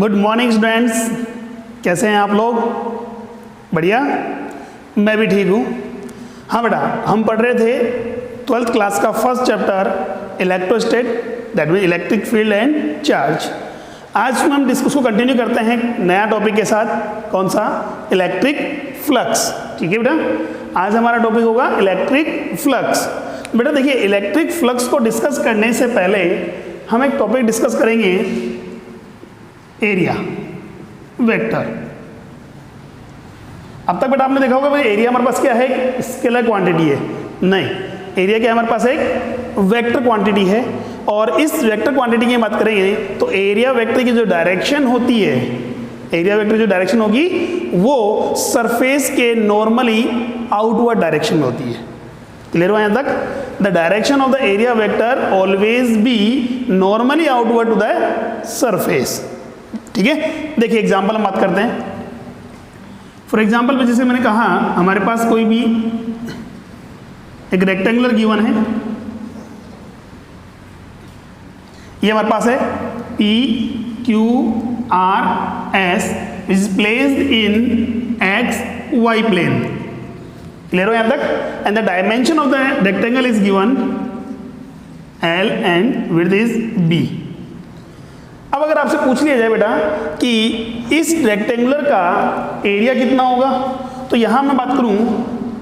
Good morning students, कैसे हैं आप लोग? बढ़िया, मैं भी ठीक हूँ। हाँ बेटा, हम पढ़ रहे थे 12th क्लास का first chapter electrostat, that mean electric field and charge. आज में हम डिस्कस को कंटिन्यू करते हैं नया टॉपिक के साथ। कौन सा? Electric flux. ठीक है बेटा, आज हमारा टॉपिक होगा इलेक्ट्रिक फ्लक्स। बेटा देखिए, इलेक्ट्रिक फ्लक्स को डिस्कस करने से पहले हम एक टॉपिक डिस्कस करेंगे, एरिया वेक्टर। अब तक बेटा आपने देखा होगा भाई एरिया हमारे पास क्या है? स्केलर क्वांटिटी है। नहीं, एरिया क्या है हमारे पास? एक वेक्टर क्वांटिटी है। और इस वेक्टर क्वांटिटी की बात करेंगे तो एरिया वेक्टर की जो डायरेक्शन होती है, एरिया वेक्टर जो डायरेक्शन होगी वो सरफेस के नॉर्मली आउटवर्ड डायरेक्शन में होती है। क्लियर हुआ यहाँ तक? The direction of the area vector always be normally outward to the surface. ठीक है, देखिए एग्जाम्पल हम बात करते हैं। फॉर एग्जाम्पल जैसे मैंने कहा, हमारे पास कोई भी एक रेक्टेंगुलर गिवन है। ये हमारे पास है P Q R S which is placed in X Y plane. Clear हो यहाँ तक? And the dimension of the rectangle is given L and width is B। अब अगर आपसे पूछ लिया जाए बेटा कि इस रेक्टेंगुलर का एरिया कितना होगा, तो यहां मैं बात करूं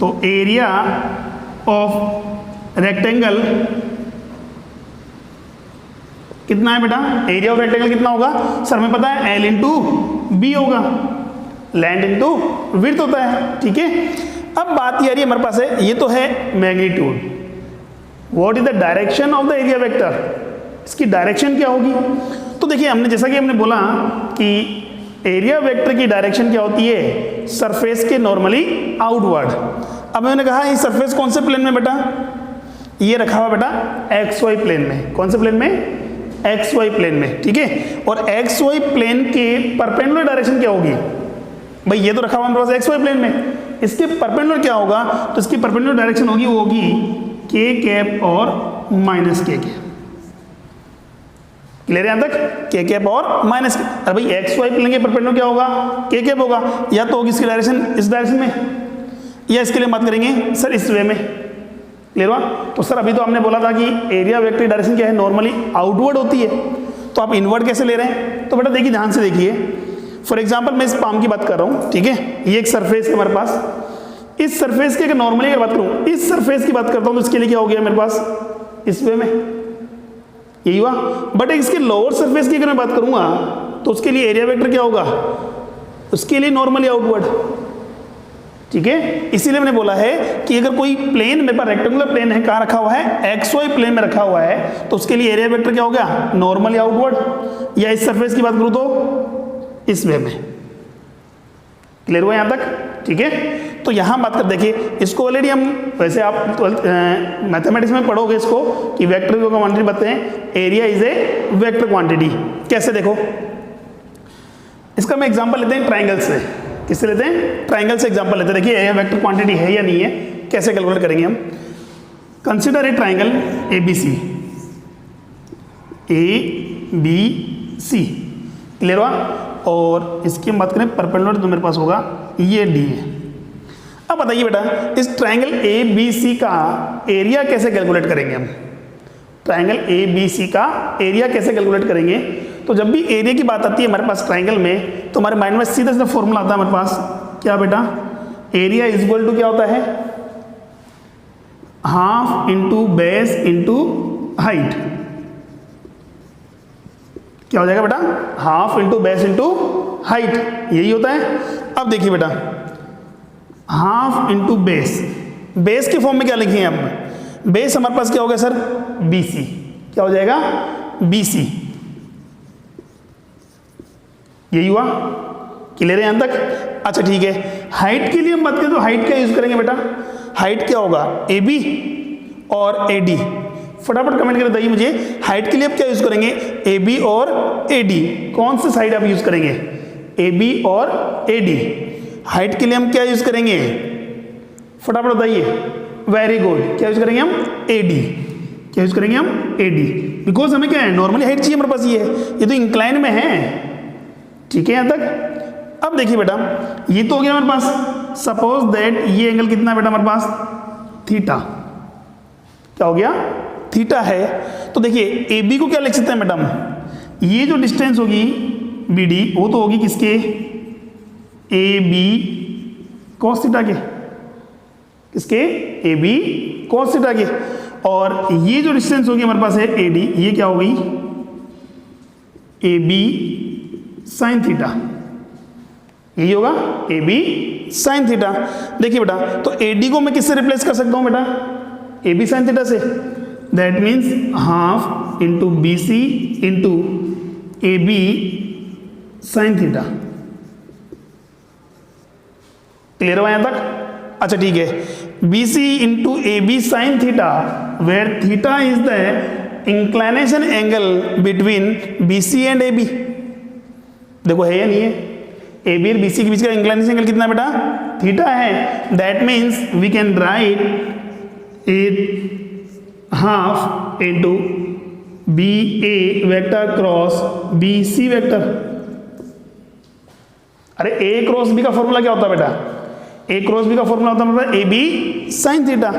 तो एरिया ऑफ रेक्टेंगल कितना है बेटा? एरिया ऑफ रेक्टेंगल कितना होगा? सर हमें पता है L इंटू बी होगा, लेंथ इंटू विड्थ होता है। ठीक है, अब बात ये आ रही है हमारे पास है, ये तो है magnitude. What is the direction of the area vector? इसकी डायरेक्शन क्या होगी? तो देखिए, हमने जैसा कि हमने बोला कि एरिया वेक्टर की डायरेक्शन क्या होती है? सरफेस के नॉर्मली आउटवर्ड। अब मैंने कहा ये सरफेस कौन से प्लेन में बेटा? ये रखा हुआ बेटा XY प्लेन में। कौन से प्लेन में? XY प्लेन में। ठीक है, और XY प्लेन के परपेंडिकुलर डायरेक्शन क्या होगी? भाई ये तो रखा हुआ हमारे पास XY प्लेन में, इसके परपेंडिकुलर क्या होगा? तो इसकी परपेंडिकुलर डायरेक्शन होगी, वो होगी K कैप और माइनस K कैप। क्लियर है यहाँ तक? K कैप और माइनस। अरे भाई XY प्लेन के परपेंडिकुलर क्या होगा? K कैप होगा। या तो होगी इसकी डायरेक्शन इस डायरेक्शन में, या इसके लिए बात करेंगे सर इस वे में। क्लियर हुआ? तो सर अभी तो हमने बोला था कि एरिया वेक्टर की डायरेक्शन क्या है? नॉर्मली आउटवर्ड होती है। तो आप इनवर्ड कैसे ले रहे हैं? तो बेटा देखिए, ध्यान से देखिए। फॉर एग्जाम्पल मैं इस पाम की बात कर रहा हूँ। ठीक है, ये एक सरफेस है हमारे पास। इस सरफेस की अगर नॉर्मली अगर बात करूँ, इस सरफेस की बात करता हूँ, तो इसके लिए क्या हो गया मेरे पास? इस वे में, यही हुआ। बट इसके लोअर सरफेस की अगर मैं बात करूंगा तो उसके लिए एरिया वेक्टर क्या होगा? उसके लिए नॉर्मली आउटवर्ड। ठीक है, इसीलिए मैंने बोला है कि अगर कोई प्लेन मेरे पास रेक्टेंगुलर प्लेन है, कहाँ रखा हुआ है? XY प्लेन में रखा हुआ है, तो उसके लिए एरिया वेक्टर क्या हो गया? Normally outward. या इस सरफेस की बात करूं तो इस वे में। क्लियर हुआ यहाँ तक? ठीक है, तो यहां बात कर, देखिए इसको ऑलरेडी हम, वैसे आप मैथमेटिक्स में पढ़ोगे इसको कि वेक्टर को क्वांटिटी बताते हैं, area is a vector quantity. कैसे? देखो, इसका मैं एग्जांपल लेते हैं ट्रायंगल से। किससे लेते हैं? ट्रायंगल से एग्जांपल लेते हैं। देखिए एरिया वेक्टर क्वांटिटी है या नहीं है, कैसे कैलकुलेट करेंगे हम। Consider a triangle ABC। Clear हुआ? और इसकी हम बात करें परपेंडिकुलर, तो मेरे पास होगा ये D है। अब बताइए बेटा, इस ट्रायंगल ABC का एरिया कैसे कैलकुलेट करेंगे हम? ट्रायंगल ABC का एरिया कैसे कैलकुलेट करेंगे? तो जब भी एरिया की बात आती है हमारे पास ट्रायंगल में, तो हमारे माइंड में सीधा सीधा फॉर्मूला आता है हमारे पास। क्या बेटा? एरिया इज इक्वल टू क्या होता है? Half into base into height. क्या हो जाएगा बेटा? Half into base into height, यही होता है। अब देखिए बेटा, हाफ इंटू बेस, बेस के फॉर्म में क्या लिखेंगे आप? बेस हमारे पास क्या हो गया सर? BC। क्या हो जाएगा? BC। यही हुआ। क्लियर है यहां तक? अच्छा ठीक है, हाइट के लिए हम बात करें तो हाइट क्या यूज करेंगे बेटा? हाइट क्या होगा? AB और AD। फटाफट कमेंट कर बताइए मुझे, हाइट के लिए आप क्या यूज करेंगे? AB और AD। कौन से साइड आप यूज करेंगे? AB और AD। हाइट के लिए हम क्या यूज करेंगे? फटाफट बताइए। वेरी गुड, क्या यूज करेंगे हम? AD। क्या यूज करेंगे हम? AD। बिकॉज हमें क्या है, नॉर्मली हाइट चाहिए हमारे पास, ये है, ये तो इंक्लाइन में है, ठीक है यहाँ तक। अब देखिए बेटा, ये तो हो गया हमारे पास, सपोज दैट ये एंगल कितना है बेटा हमारे पास, थीटा। क्या हो गया, थीटा है। तो देखिए ए बी को क्या लिख सकते हैं बेटा हम, ये जो डिस्टेंस होगी बी डी वो तो होगी किसके, ए बी कॉस थीटा के, किसके, ए बी कॉस थीटा के। और ये जो डिस्टेंस होगी हमारे पास है ए डी, ये क्या हो गई, ए बी साइन थीटा, यही होगा ए बी साइन थीटा। देखिए बेटा, तो ए डी को मैं किससे रिप्लेस कर सकता हूं बेटा, ए बी साइन थीटा से। That means half into B C into A B sine theta. Clear हुआ यहां तक? अच्छा ठीक है, B C into A B sine theta, where theta is the inclination angle between B C and A B. देखो है या नहीं है, ए बी और बी सी के बीच का इंक्लाइनेशन एंगल कितना बेटा, थीटा है। That means we can write a half into B A vector cross B C vector. अरे ए क्रॉस बी का फॉर्मूला क्या होता है बेटा, ए क्रॉस बी का फॉर्मूला होता है मतलब ए बी साइन थीटा,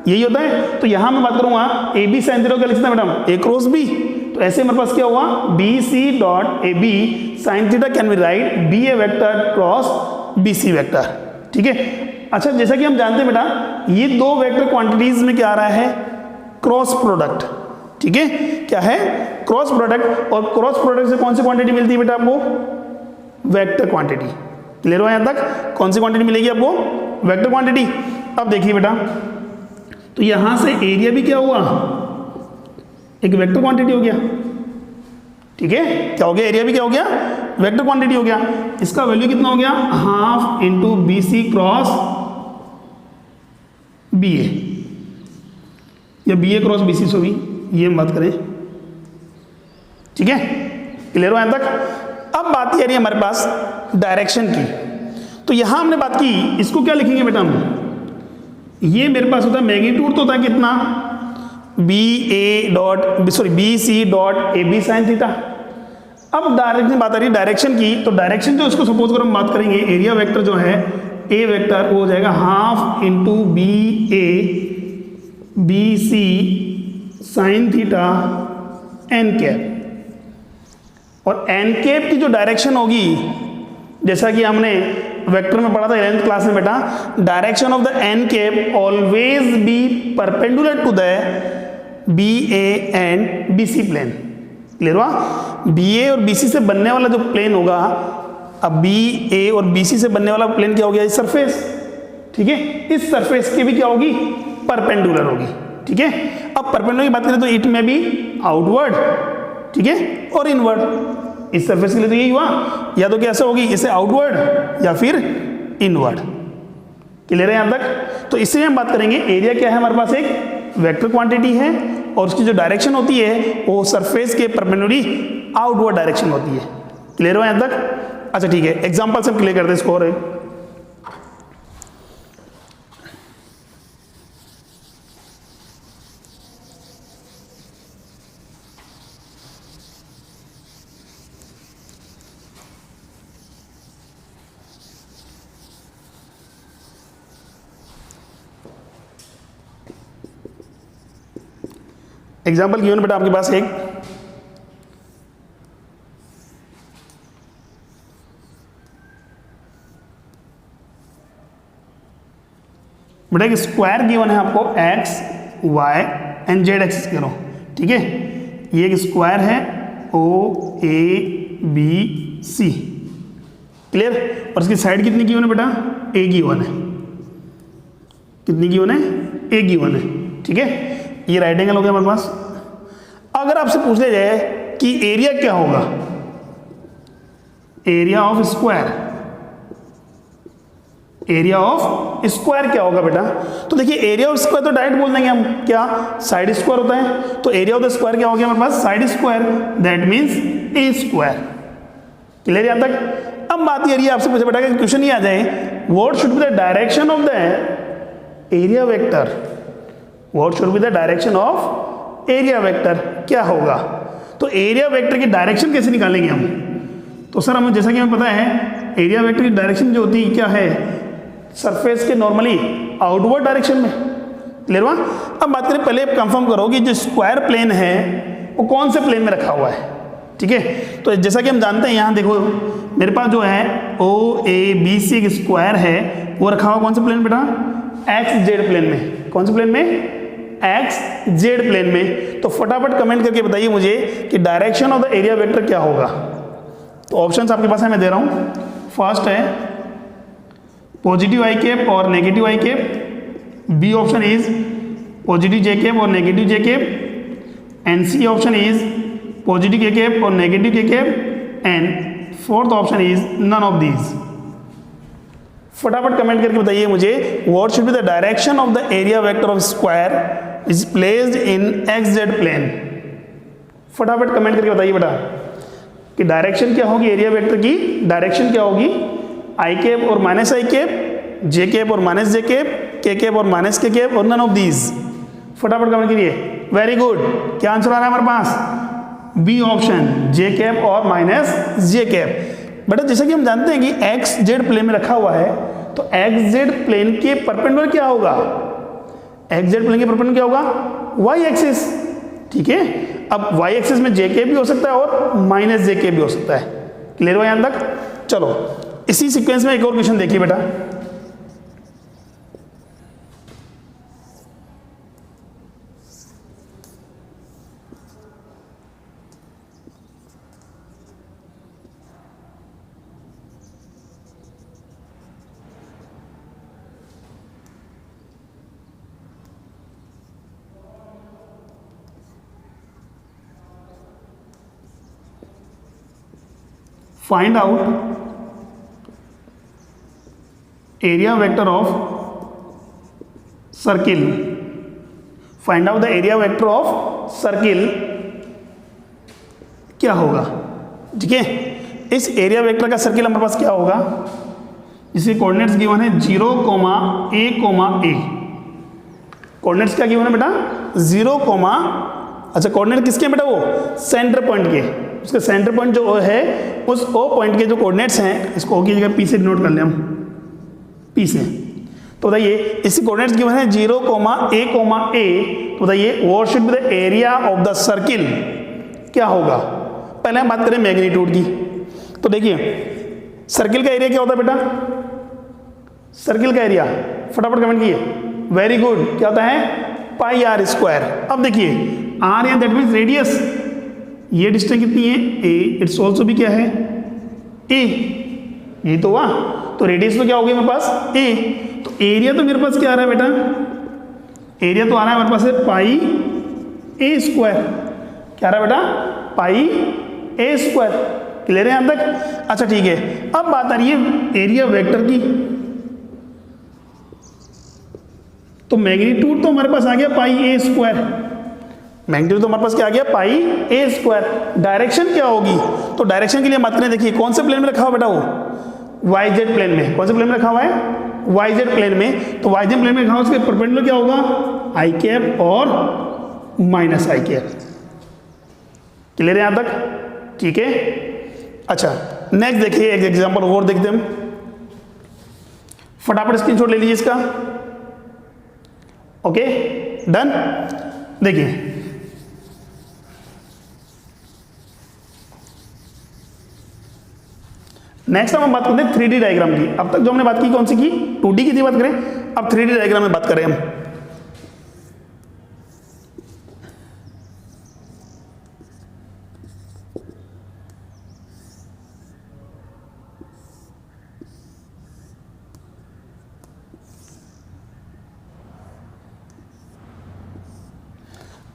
यही होता है। तो यहां मैं बात करूंगा ए बी साइन थीटा क्या लिखते हैं मैडम, ए क्रॉस बी। तो ऐसे हमारे पास क्या हुआ, B C dot A B sine theta can be write B A vector cross B C vector. ठीक है। अच्छा जैसा कि हम जानते हैं बेटा, ये दो वेक्टर क्वांटिटीज में क्या आ रहा है, क्रॉस प्रोडक्ट। ठीक है, क्या है, क्रॉस प्रोडक्ट। और क्रॉस प्रोडक्ट से कौन सी क्वांटिटी मिलती है बेटा आपको, वेक्टर क्वांटिटी। क्लियर हो यहां तक, कौन सी क्वांटिटी मिलेगी आपको, वेक्टर क्वांटिटी। अब देखिए बेटा, तो यहां से एरिया भी क्या हुआ, एक वेक्टर क्वांटिटी हो गया। ठीक है, क्या हो गया, एरिया भी क्या हो गया, वेक्टर क्वांटिटी हो गया। इसका वैल्यू कितना हो गया, half into B C cross B A, या B A cross B C, so भी ये हम बात करें। ठीक है, क्लियर हो यहां तक। अब बात ये आ रही है हमारे पास डायरेक्शन की। तो यहां हमने बात की, इसको क्या लिखेंगे बेटा हम, ये मेरे पास होता है मैग्नीट्यूड, तो होता है कितना, B A dot sorry B C dot A B sine theta. अब डायरेक्शन बात आ रही है डायरेक्शन की। तो डायरेक्शन जो इसको सपोज करो हम बात करेंगे, एरिया वेक्टर जो है ए वेक्टर वो हो जाएगा half into B A B C sine theta N cap. और एन कैप की जो डायरेक्शन होगी, जैसा कि हमने वेक्टर में पढ़ा था 11th क्लास में बेटा, direction of the N cap always be perpendicular to the B A and B C plane. Clear हुआ, बी ए और बी सी से बनने वाला जो प्लेन होगा, अब बी ए और बी सी से बनने वाला प्लेन क्या हो गया, सरफेस। ठीक है, इस सरफेस की भी क्या होगी, परपेंडिकुलर होगी। ठीक है, अब परपेंडिकुलर की बात करें तो इट में बी आउटवर्ड, ठीक है, और इनवर्ड। इस सरफेस के लिए तो यही हुआ, या तो कैसे होगी, इसे आउटवर्ड या फिर इनवर्ड। क्लियर है यहां तक। तो इससे हम बात करेंगे, एरिया क्या है हमारे पास, एक वेक्टर क्वांटिटी है, और उसकी जो डायरेक्शन होती है वो सरफेस के परपेंडिकुलर आउटवर्ड डायरेक्शन होती है। क्लियर हो यहां तक। अच्छा ठीक है, एग्जांपल से हम क्लियर करते हैं इसको। और एग्जाम्पल गिवन बेटा आपके पास एक, बेटा एक स्क्वायर गिवन है आपको, X Y and Z axis करो। ठीक है, ये एक स्क्वायर है ओ ए बी सी। क्लियर, और इसकी साइड कितनी गिवन है बेटा, ए गिवन है। कितनी गिवन है, ए गिवन है। ठीक है, ये राइट एंगल हो गया हमारे पास। अगर आपसे पूछ लिया जाए कि एरिया क्या होगा, area of square, area of square क्या होगा बेटा, तो देखिए एरिया ऑफ स्क्वायर तो डायरेक्ट बोल देंगे हम, क्या साइड स्क्वायर होता है। तो एरिया ऑफ द स्क्वायर क्या हो गया हमारे पास, side square, that means A square. Clear यहां तक। अब बात ये रही है, आपसे पूछा बेटा कि क्वेश्चन ये आ जाए, what should be the direction of the area vector, what should be the direction of area vector, क्या होगा। तो एरिया वेक्टर की डायरेक्शन कैसे निकालेंगे हम, तो सर हमें जैसा कि हमें पता है एरिया वेक्टर की डायरेक्शन जो होती है क्या है, सरफेस के नॉर्मली आउटवर्ड डायरेक्शन में। क्लियर हुआ? अब बात करें, पहले कंफर्म करो कि जो स्क्वायर प्लेन है वो कौन से प्लेन में रखा हुआ है। ठीक है, तो जैसा कि हम जानते हैं यहाँ देखो मेरे पास जो है OABC एक स्क्वायर है, वो रखा हुआ कौन से प्लेन बेटा, XZ प्लेन में। कौन से प्लेन में? XZ प्लेन में। तो फटाफट कमेंट करके बताइए मुझे कि direction of the area vector क्या होगा। तो ऑप्शंस आपके पास है, मैं दे रहा हूँ। फर्स्ट है पॉजिटिव आई कैप और negative I cap, B option is positive J cap और negative J cap, and C option is positive K cap और negative K cap, and fourth option is none of these. फटाफट comment करके बताइए मुझे what should be the direction of the area vector of square is placed in XZ plane. फटाफट comment करके बताइए बेटा कि डायरेक्शन क्या होगी एरिया वेक्टर की, डायरेक्शन क्या होगी, आई कैप और माइनस आई कैप, जे कैप और माइनस जे कैप, के कैप और माइनस के कैप, और नन ऑफ दीज। फटाफट कमेंट करिए। वेरी गुड, क्या आंसर आ रहा है हमारे पास? बी ऑप्शन, जे कैप और माइनस जे कैप। बेटा जैसा कि हम जानते हैं कि XZ प्लेन में रखा हुआ है, तो XZ प्लेन के परपेंडिकुलर क्या होगा, XZ प्लेन के परपेंडिकुलर क्या होगा, Y एक्सिस। ठीक है, अब Y एक्सिस में जे कैप भी हो सकता है और माइनस जे कैप भी हो सकता है। क्लियर हुआ यहां तक? चलो इसी सीक्वेंस में एक और क्वेश्चन देखिए बेटा। Find out area vector of circle. Find out the area vector of circle क्या होगा। ठीक है, इस एरिया वेक्टर का सर्किल हमारे पास क्या होगा, जिसके कोऑर्डिनेट्स गिवन है 0, A, कोऑर्डिनेट्स क्या गिवन है बेटा, 0, अच्छा कोऑर्डिनेट किसके बेटा, वो सेंटर पॉइंट के, उसके सेंटर पॉइंट जो है उस O पॉइंट के जो कोऑर्डिनेट्स हैं, इसको O की जगह P से डिनोट कर लें हम, P से। तो बताइए इसके कोऑर्डिनेट्स गिवन है 0, A, तो बताइए what should be the area of the circle क्या होगा। पहले हम बात करें मैग्नीट्यूड की। तो देखिए सर्किल का एरिया क्या होता है बेटा, सर्किल का एरिया फटाफट कमेंट कीजिए। वेरी गुड, क्या होता है, पाई आर स्क्वायर। अब देखिए आर या दैट मीन्स रेडियस, ये डिस्टेंस कितनी है, ए, इट्स ऑल्सो भी क्या है, ए, ये तो हुआ, तो रेडियस तो क्या हो गई मेरे पास, ए। तो एरिया तो मेरे पास क्या आ रहा है बेटा, एरिया तो आ रहा है हमारे पास है पाई ए स्क्वायर। क्या आ रहा है बेटा, पाई ए स्क्वायर। क्लियर है यहां तक? अच्छा ठीक है, अब बात आ रही है एरिया वेक्टर की। तो मैग्नीट्यूड तो हमारे पास आ गया पाई ए स्क्वायर, मैग्नीट्यूड तो हमारे पास क्या आ गया, पाई ए स्क्वायर। डायरेक्शन क्या होगी, तो डायरेक्शन के लिए बात करें, देखिए कौन से प्लेन में रखा हुआ बेटा, वो YZ प्लेन में। कौन से प्लेन में रखा हुआ है, YZ प्लेन में। तो YZ प्लेन में रखा हुआ, उसके परपेंडिकुलर क्या होगा, आई कैप और माइनस आई कैप। क्लियर है यहां तक? ठीक है, अच्छा नेक्स्ट देखिए एक एग्जांपल और देखते हैं हम, फटाफट स्क्रीनशॉट ले लीजिए इसका। Okay done. देखिए नेक्स्ट हम बात करते हैं 3D डायग्राम की। अब तक जो हमने बात की कौन सी की, 2D की थी बात करें, अब 3D डायग्राम में बात करें हम।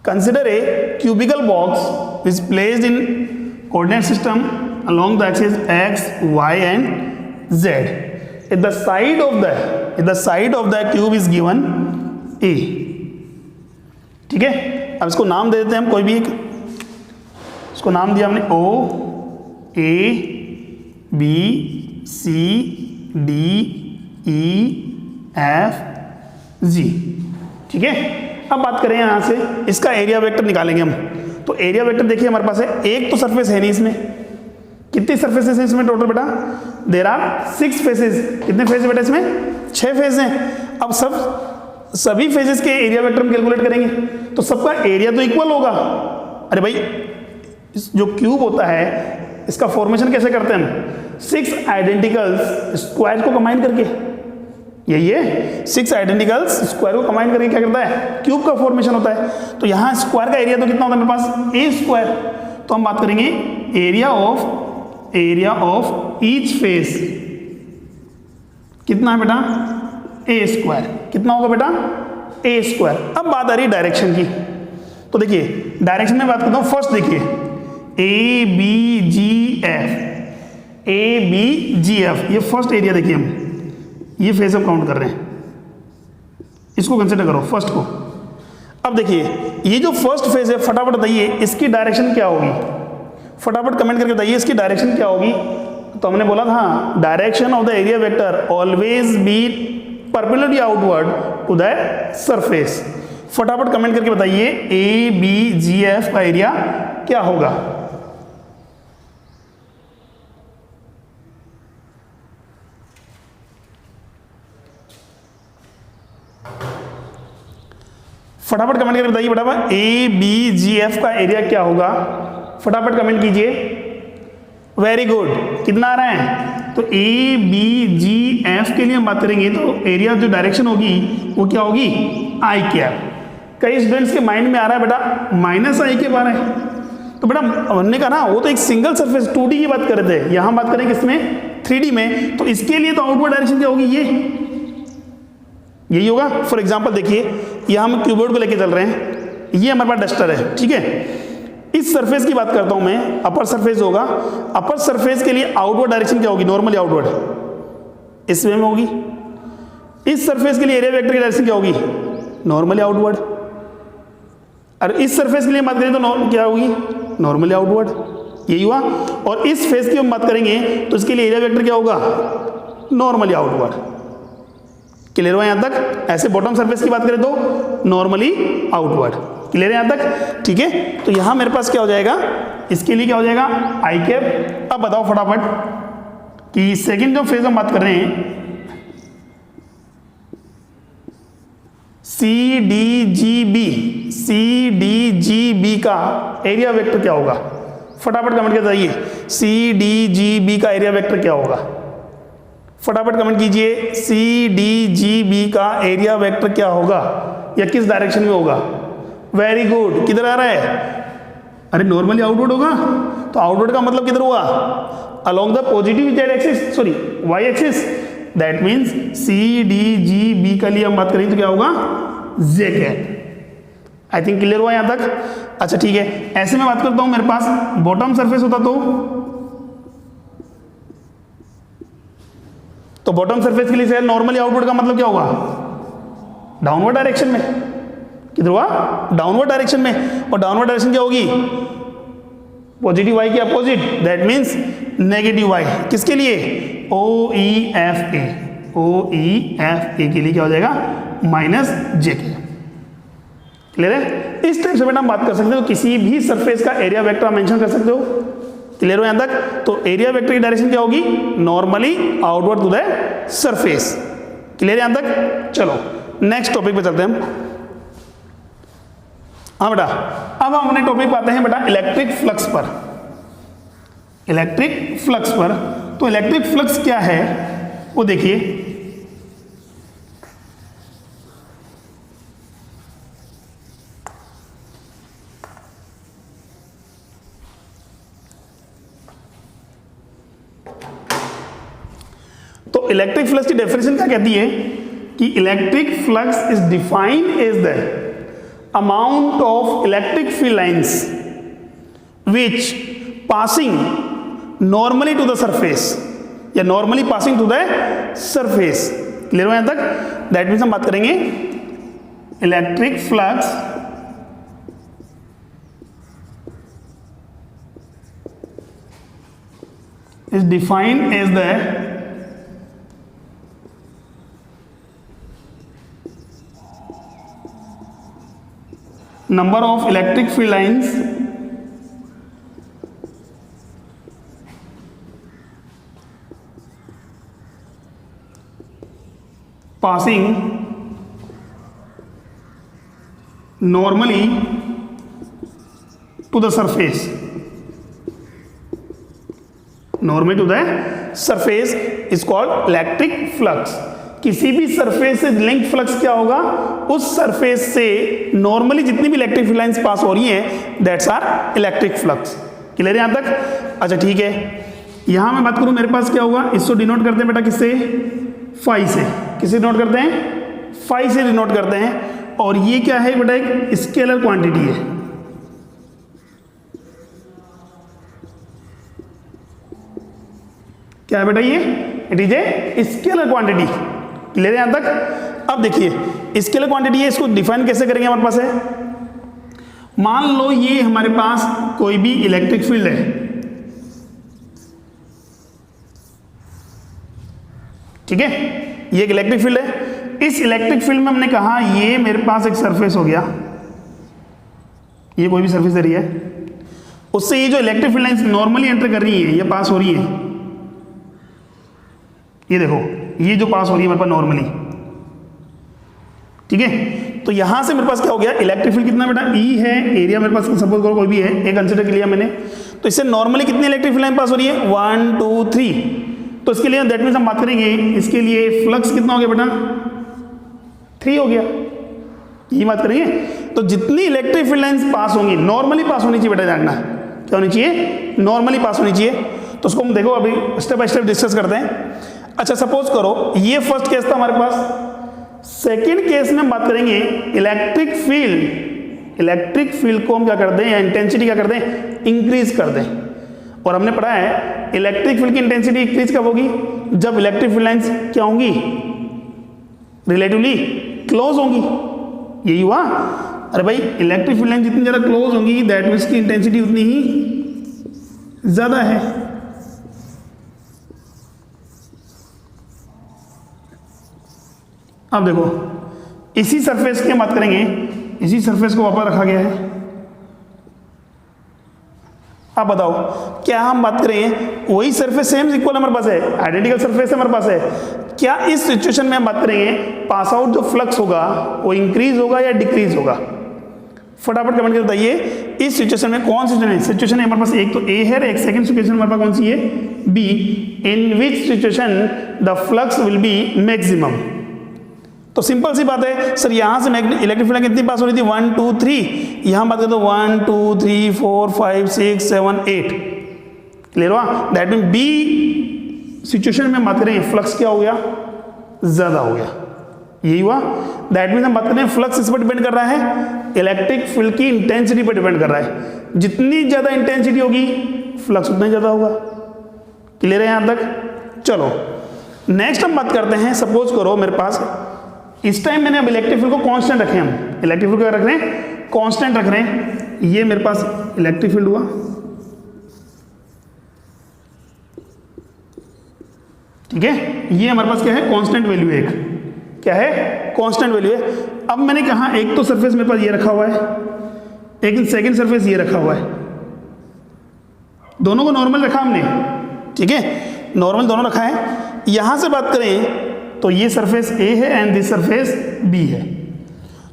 Consider a cubical box which is placed in coordinate system along the axis x, y and z. If the side of the cube is given a, ठीक है। अब इसको नाम दे देते हैं हम कोई भी एक, इसको नाम दिया हमने O, A, B, C, D, E, F, G। ठीक है, अब बात करें यहां से इसका एरिया वेक्टर निकालेंगे हम। तो एरिया वेक्टर देखिए हमारे पास है, एक तो सरफेस है नहीं इसमें, कितनी सरफेसेस हैं इसमें टोटल बेटा? There are 6 faces. कितने फेज है बेटा इसमें? 6 फेज हैं। अब सभी फेजेस के एरिया वेक्टर हम कैलकुलेट करेंगे तो सबका एरिया तो इक्वल होगा। अरे भाई जो क्यूब होता है इसका फॉर्मेशन कैसे करते हैं हम? 6 आइडेंटिकल्स स्क्वायर को कंबाइन करके, यही है 6 आइडेंटिकल्स स्क्वायर को कंबाइन करके क्या करता है? क्यूब का फॉर्मेशन होता है। तो यहाँ स्क्वायर का एरिया तो कितना होता है मेरे पास? ए स्क्वायर। तो हम बात करेंगे एरिया ऑफ ईच फेस कितना है बेटा? ए स्क्वायर। कितना होगा बेटा? ए स्क्वायर। अब बात आ रही है डायरेक्शन की। तो देखिए डायरेक्शन में बात करता हूं। फर्स्ट देखिए ए बी जी एफ, ये फर्स्ट एरिया देखिए, हम ये फेस हम काउंट कर रहे हैं, इसको कंसिडर करो फर्स्ट को। अब देखिए ये जो फर्स्ट फेज है, फटाफट बताइए इसकी डायरेक्शन क्या होगी? फटाफट कमेंट करके बताइए इसकी डायरेक्शन क्या होगी। तो हमने बोला था direction of the area vector always be perpendicularly outward to the surface. फटाफट कमेंट करके बताइए ए बी जी एफ का एरिया क्या होगा? फटाफट कमेंट करके बताइए फटाफट ए बी जी एफ का एरिया क्या होगा? फटाफट कमेंट कीजिए। Very good. कितना आ रहा है? तो ए बी जी एफ के लिए हम बात करेंगे तो एरिया जो डायरेक्शन होगी वो क्या होगी? आई कैप। कई स्टूडेंट्स के माइंड में आ रहा है बेटा माइनस आई कैप आ रहा है। तो बेटा हमने कहा ना वो तो एक सिंगल सरफेस 2D की बात कर रहे थे, यहां बात करेंगे किसमें? 3D में। तो इसके लिए तो आउटवर्ड डायरेक्शन क्या होगी? यही होगा। फॉर एग्जाम्पल देखिए यहां हम क्यूबोर्ड को लेके चल रहे हैं, ये हमारे पास डस्टर है, ठीक है। इस सरफेस की बात करता हूं मैं, अपर सरफेस होगा। अपर सरफेस के लिए आउटवर्ड डायरेक्शन क्या होगी? नॉर्मली आउटवर्ड इस वे में होगी। इस सरफेस के लिए एरिया वेक्टर की डायरेक्शन क्या होगी? Normally outward. और इस सरफेस के लिए बात करें तो क्या होगी? Normally outward. यही हुआ। और इस फेस की हम बात करेंगे तो इसके लिए एरिया वेक्टर क्या होगा? Normally outward. क्लियर हुआ यहां तक? ऐसे बॉटम सरफेस की बात करें तो नॉर्मली आउटवर्ड। क्लियर है यहां तक? ठीक है। तो यहां मेरे पास क्या हो जाएगा? इसके लिए क्या हो जाएगा? आई कैप। अब बताओ फटाफट कि सेकंड जो फेज हम बात कर रहे हैं सी डी जी बी का एरिया वेक्टर क्या होगा? फटाफट कमेंट कर बताइए सी डी जी बी का एरिया वेक्टर क्या होगा? फटाफट कमेंट कीजिए सी डी जी बी का एरिया वेक्टर क्या होगा या किस डायरेक्शन में होगा? Very good. किधर आ रहा है? अरे नॉर्मली आउटवर्ड होगा। तो आउटवर्ड का मतलब किधर हुआ? Along the positive Z axis, sorry Y axis. That means C D G B का लिए हम बात करें तो क्या होगा? J cap. I think clear हुआ यहां तक? अच्छा ठीक है। ऐसे में बात करता हूं मेरे पास बॉटम सरफेस होता तो बॉटम सरफेस के लिए सर नॉर्मली आउटवर्ड का मतलब क्या होगा? डाउनवर्ड डायरेक्शन में। किधर हुआ? डाउनवर्ड डायरेक्शन में। और डाउनवर्ड डायरेक्शन क्या होगी? पॉजिटिव वाई के opposite, that means negative Y. किसके लिए? ओ ई एफ ए के लिए क्या हो जाएगा? माइनस जे के। क्लियर है? इस टाइप से बेटा हम बात कर सकते हो, किसी भी सरफेस का एरिया वेक्टर मेंशन कर सकते हो। क्लियर हो यहां तक? तो एरिया वेक्टर की डायरेक्शन क्या होगी? Normally outward to the surface. Clear यहां तक? चलो नेक्स्ट टॉपिक पे चलते हैं हम। हाँ बेटा, अब हम अपने टॉपिक पाते हैं बेटा इलेक्ट्रिक फ्लक्स पर। इलेक्ट्रिक फ्लक्स पर तो इलेक्ट्रिक फ्लक्स क्या है वो देखिए। तो इलेक्ट्रिक फ्लक्स की डेफिनेशन क्या कहती है कि electric flux is defined as the amount of electric field lines which passing normally to the surface या normally passing to the surface। Clear हो यहां तक? दैट मीन्स हम बात करेंगे electric flux is defined as the number of electric field lines passing normally to the surface, normally to the surface is called electric flux. किसी भी surface से link flux क्या होगा, उस सरफेस से नॉर्मली जितनी भी इलेक्ट्रिक लाइंस पास हो रही हैं that's are electric flux. Clear है यहां तक? अच्छा ठीक है, यहां मैं बात करूं मेरे पास क्या होगा, इसको डिनोट करते हैं बेटा किससे, फाई से। किससे डिनोट करते हैं, फाई से डिनोट करते हैं। और ये क्या है बेटा, एक स्केलर क्वांटिटी है। क्या है बेटा ये, it is a scalar quantity. Clear है यहां तक? अब देखिए स्केलर क्वांटिटी है, इसको डिफाइन कैसे करेंगे, हमारे पास है, मान लो ये हमारे पास कोई भी इलेक्ट्रिक फील्ड है, ठीक है, ये एक इलेक्ट्रिक फील्ड है। इस इलेक्ट्रिक फील्ड में हमने कहा ये मेरे पास एक सरफेस हो गया, ये कोई भी सरफेस दे रही है, उससे ये जो electric field lines normally enter कर रही है, ये पास हो रही है, ये देखो ये जो पास हो रही है मेरे पास नॉर्मली, ठीक है। तो यहां से मेरे पास क्या हो गया, इलेक्ट्रिक फील्ड कितना बेटा, ई है, एरिया मेरे पास सपोज करो कोई भी है, एक कंसिडर कर लिया मैंने, तो इससे नॉर्मली कितनी इलेक्ट्रिक फील्ड लाइन पास हो रही है, 1 2 3। तो इसके लिए दैट मीन्स हम बात करेंगे, इसके लिए फ्लक्स कितना हो गया बेटा, 3 हो गया, ये बात करेंगे। तो जितनी इलेक्ट्रिक फील्ड लाइंस पास होंगी नॉर्मली पास होनी चाहिए बेटा, जानना क्या होनी चाहिए, नॉर्मली पास होनी चाहिए। तो उसको हम देखो अभी स्टेप बाय स्टेप डिस्कस करते हैं। अच्छा सपोज करो ये फर्स्ट केस था हमारे पास, सेकंड केस में हम बात करेंगे इलेक्ट्रिक फील्ड, इलेक्ट्रिक फील्ड को हम क्या कर दें, या इंटेंसिटी क्या कर दें, इंक्रीज कर दें। और हमने पढ़ा है इलेक्ट्रिक फील्ड की इंटेंसिटी इंक्रीज कब होगी, जब इलेक्ट्रिक फील्ड लाइंस क्या होंगी, रिलेटिवली क्लोज होंगी। यही हुआ, अरे भाई इलेक्ट्रिक फील्ड लाइन जितनी ज़्यादा क्लोज होंगी दैट मीन्स की इंटेंसिटी उतनी ही ज़्यादा है। अब देखो इसी सरफेस की हम बात करेंगे, इसी सरफेस को वापस रखा गया है। अब बताओ क्या हम बात करेंगे, वही सरफेस सेम इक्वल हमारे पास है, आइडेंटिकल सरफेस हमारे पास है, क्या इस सिचुएशन में हम बात करेंगे पास आउट जो फ्लक्स होगा वो इंक्रीज होगा या डिक्रीज होगा, फटाफट कमेंट करके बताइए। इस सिचुएशन में कौन सी सिचुएशन है हमारे पास, एक तो ए है, एक सेकंड सिचुएशन हमारे पास कौन सी है, B, in which situation the flux will be maximum. तो सिंपल सी बात है सर, यहां से इलेक्ट्रिक फील्ड कितनी पास हो रही थी, 1 2 3, यहां बात करते तो 1 2 3 4 5 6 7 8। क्लियर हुआ? दैट मीन बी सिचुएशन में बात करें फ्लक्स क्या हो गया, ज्यादा हो गया। यही हुआ, दैट मीन हम बात करें फ्लक्स इस पर डिपेंड कर रहा है, इलेक्ट्रिक फील्ड की इंटेंसिटी पर डिपेंड कर रहा है। जितनी ज्यादा इंटेंसिटी होगी फ्लक्स उतना ही ज्यादा होगा। क्लियर है यहां तक? चलो नेक्स्ट हम बात करते हैं, सपोज करो मेरे पास इस टाइम मैंने अब इलेक्ट्रिक फील्ड को कांस्टेंट रखे, हम इलेक्ट्रिक फील्ड को रख रहे हैं, कांस्टेंट रख रहे हैं। ये मेरे पास इलेक्ट्रिक फील्ड हुआ, ठीक है, ये हमारे पास क्या है, कांस्टेंट वैल्यू है, एक क्या है, कांस्टेंट वैल्यू है। अब मैंने कहा एक तो सरफेस मेरे पास ये रखा हुआ है, एक सेकंड सरफेस ये रखा हुआ है, दोनों को नॉर्मल रखा हमने, ठीक है, नॉर्मल दोनों रखा है। यहां से बात करें तो ये सरफेस ए है एंड दिस सरफेस बी है।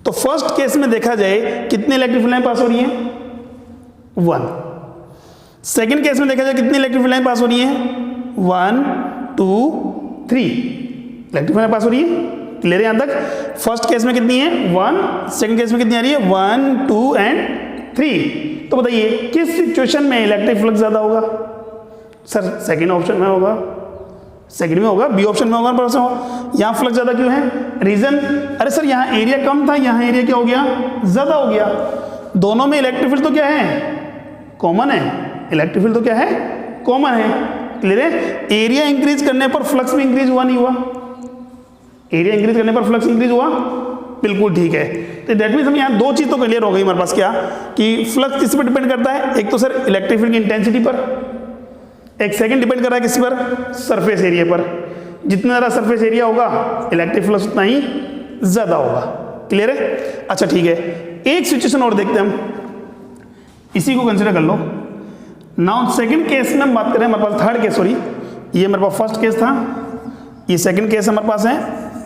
तो फर्स्ट केस में देखा जाए कितनी इलेक्ट्रिक फील्ड लाइन पास हो रही है, 1। सेकंड केस में देखा जाए कितनी इलेक्ट्रिक फील्ड लाइन पास हो रही है, 1 2 3 इलेक्ट्रिक फील्ड लाइन पास हो रही है। क्लियर है यहां तक? फर्स्ट केस में कितनी है, 1, सेकंड केस में कितनी आ रही है, 1 2 एंड 3। तो बताइए किस सिचुएशन में इलेक्ट्रिक फ्लक्स ज्यादा होगा, सर सेकंड ऑप्शन में होगा, सेकंड में होगा, बी ऑप्शन में होगा, परसों यहां फ्लक्स ज्यादा क्यों है, रीजन, अरे सर यहां एरिया कम था, यहां एरिया क्या हो गया, ज्यादा हो गया। दोनों में इलेक्ट्रिक फील्ड तो क्या है, कॉमन है, इलेक्ट्रिक फील्ड तो क्या है, कॉमन है। क्लियर है? एरिया इंक्रीज करने पर फ्लक्स भी इंक्रीज हुआ, नहीं हुआ, एरिया इंक्रीज करने पर फ्लक्स इंक्रीज हुआ, बिल्कुल ठीक है। तो दैट मीन्स हम यहाँ दो चीज तो क्लियर हो गई हमारे पास, क्या कि फ्लक्स किस पर डिपेंड करता है, एक तो सर इलेक्ट्रिक फील्ड की इंटेंसिटी पर, एक सेकंड डिपेंड कर रहा है किस पर, सरफेस एरिया पर। जितना ज़्यादा सरफेस एरिया होगा इलेक्ट्रिक फ्लक्स उतना ही ज़्यादा होगा। क्लियर है? अच्छा ठीक है, एक सिचुएशन और देखते हैं हम, इसी को कंसिडर कर लो। नाउ सेकंड केस में हम बात करें, हमारे पास थर्ड केस, सॉरी ये मेरे पास फर्स्ट केस था, ये सेकंड केस हमारे पास है,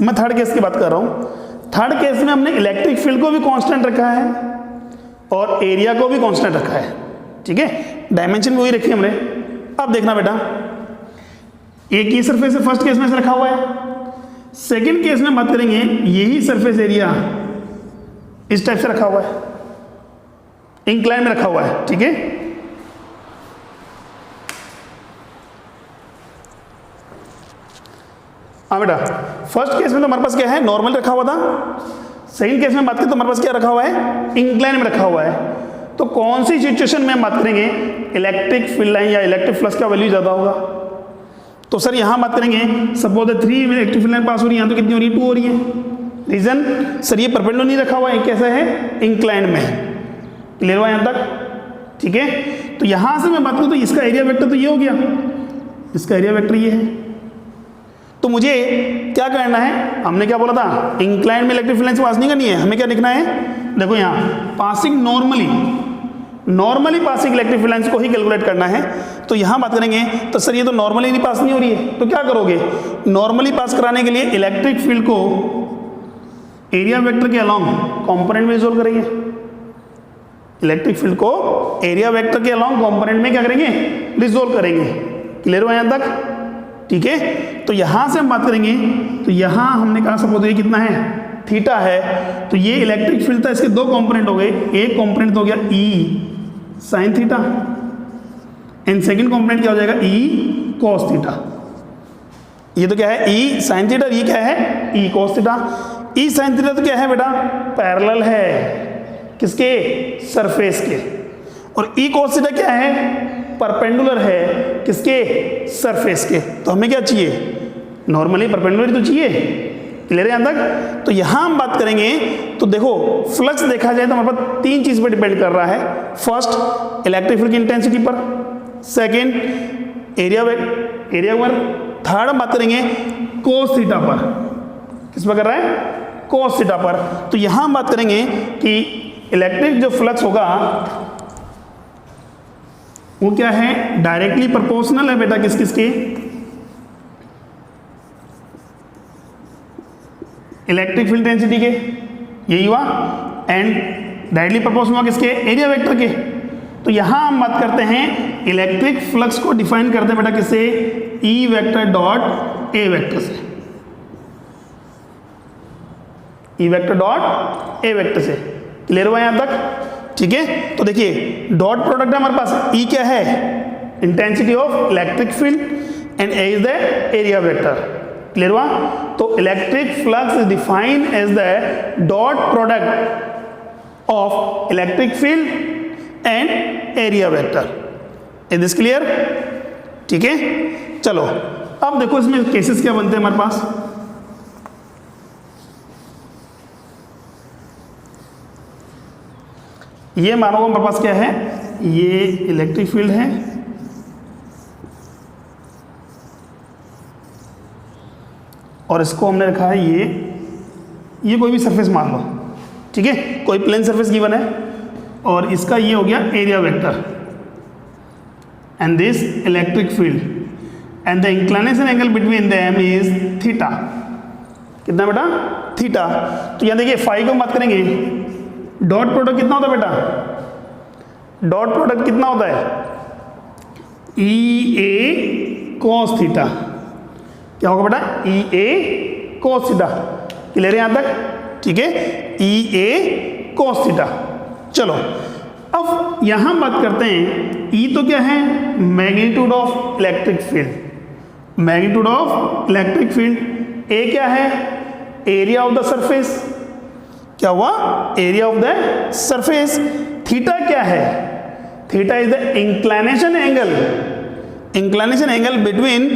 मैं थर्ड केस की बात कर रहा हूँ। थर्ड केस में हमने इलेक्ट्रिक फील्ड को भी कांस्टेंट रखा है और एरिया को भी कांस्टेंट रखा है, ठीक है, डायमेंशन भी वही रखी है हमने। अब देखना बेटा, एक ही सरफेस है फर्स्ट केस में से रखा हुआ है, सेकंड केस में बात करेंगे यही सरफेस एरिया इस टाइप से रखा हुआ है, इंक्लाइन में रखा हुआ है, ठीक है। हाँ बेटा, फर्स्ट केस में तो हमारे पास क्या है, नॉर्मल रखा हुआ था। सेकंड केस में बात करें तो हमारे पास क्या रखा हुआ है, इंक्लाइन में रखा हुआ है। तो कौन सी सिचुएशन में हम बात करेंगे इलेक्ट्रिक फील्ड लाइन या इलेक्ट्रिक फ्लक्स का वैल्यू ज़्यादा होगा? तो सर यहाँ बात करेंगे सपोज 3 इलेक्ट्रिक फील्ड लाइन पास हो रही है, यहाँ तो कितनी हो रही है, 2 हो रही है। रीजन सर ये परपेंडिकुलर नहीं रखा हुआ है, कैसा है, इंक्लाइन में है। क्लियर हुआ यहाँ तक, ठीक है। तो यहाँ से मैं बात करूँ तो इसका एरिया वेक्टर तो ये हो गया, इसका एरिया वेक्टर ये है। तो मुझे क्या करना है, हमने क्या बोला था, इंक्लाइन में इलेक्ट्रिक फील्ड लाइन से पास नहीं करनी है, हमें क्या लिखना है, देखो यहाँ passing normally passing electric field lines को ही कैलकुलेट करना है। तो यहाँ बात करेंगे तो सर ये तो नॉर्मली नहीं पास नहीं हो रही है, तो क्या करोगे, नॉर्मली पास कराने के लिए इलेक्ट्रिक फील्ड को एरिया वेक्टर के अलोंग कंपोनेंट में रिजोल्व करेंगे। इलेक्ट्रिक फील्ड को एरिया वेक्टर के अलोंग कंपोनेंट में क्या करेंगे, रिजोल्व करेंगे। क्लियर हुआ यहाँ तक, ठीक है। तो यहाँ से हम बात करेंगे तो यहाँ हमने कहा सपोज ये कितना है, थीटा है। तो ये इलेक्ट्रिक फील्ड था, इसके 2 कंपोनेंट हो गए, एक कंपोनेंट हो गया E sine theta and second component क्या हो जाएगा, ई कॉस थीटा। ये तो क्या है, ई साइन थीटा, ये क्या है, ई कॉस थीटा। ई साइन थीटा तो क्या है बेटा, पैरेलल है किसके, सरफेस के। और ई कॉस थीटा क्या है, परपेंडिकुलर है किसके, सरफेस के। तो हमें क्या चाहिए, नॉर्मली परपेंडिकुलर तो चाहिए। क्लियर है यहाँ तक। तो यहाँ हम बात करेंगे तो देखो फ्लक्स देखा जाए तो हमारे पास 3 चीज पर डिपेंड कर रहा है। फर्स्ट इलेक्ट्रिक फील्ड की इंटेंसिटी पर, सेकंड एरिया पर, थर्ड हम बात करेंगे कोस थीटा पर। किस पर कर रहा है, कोस थीटा पर। तो यहाँ हम बात करेंगे कि इलेक्ट्रिक जो फ्लक्स होगा वो क्या है, डायरेक्टली प्रोपोर्शनल है बेटा किस के, इलेक्ट्रिक फील्ड इंटेंसिटी के, यही हुआ, एंड डायरेक्टली प्रोपोर्शनल हुआ किसके, एरिया वेक्टर के। तो यहां हम बात करते हैं इलेक्ट्रिक फ्लक्स को डिफाइन करते हैं बेटा किससे, E vector dot A vector से, E vector dot A vector से। क्लियर हुआ यहां तक, ठीक है। तो देखिए डॉट प्रोडक्ट है हमारे पास, ई क्या है, intensity of electric field and A is the area vector. Clear हुआ। तो electric flux is defined as the dot product of electric field and area vector. Is this clear, ठीक है। चलो अब देखो इसमें केसेस क्या बनते हैं हमारे पास। ये मानो हमारे पास क्या है, ये इलेक्ट्रिक फील्ड है और इसको हमने रखा है ये कोई भी सरफेस मान लो, ठीक है, कोई प्लेन सरफेस गिवन है और इसका ये हो गया area vector and this electric field and the inclination angle between them is theta. कितना बेटा, थीटा। तो यहाँ देखिए फाई को बात करेंगे, डॉट प्रोडक्ट कितना होता है बेटा, डॉट प्रोडक्ट कितना होता है, ई ए कॉस थीटा। क्या होगा बेटा, ई ए कॉस थीटा। क्लियर है यहाँ तक, ठीक है, ई ए कॉस थीटा। चलो अब यहां बात करते हैं, ई तो क्या है, magnitude of electric field, magnitude of electric field. A क्या है, एरिया ऑफ द सरफेस। क्या हुआ, area of the surface. Theta क्या है, theta is the inclination angle, inclination angle between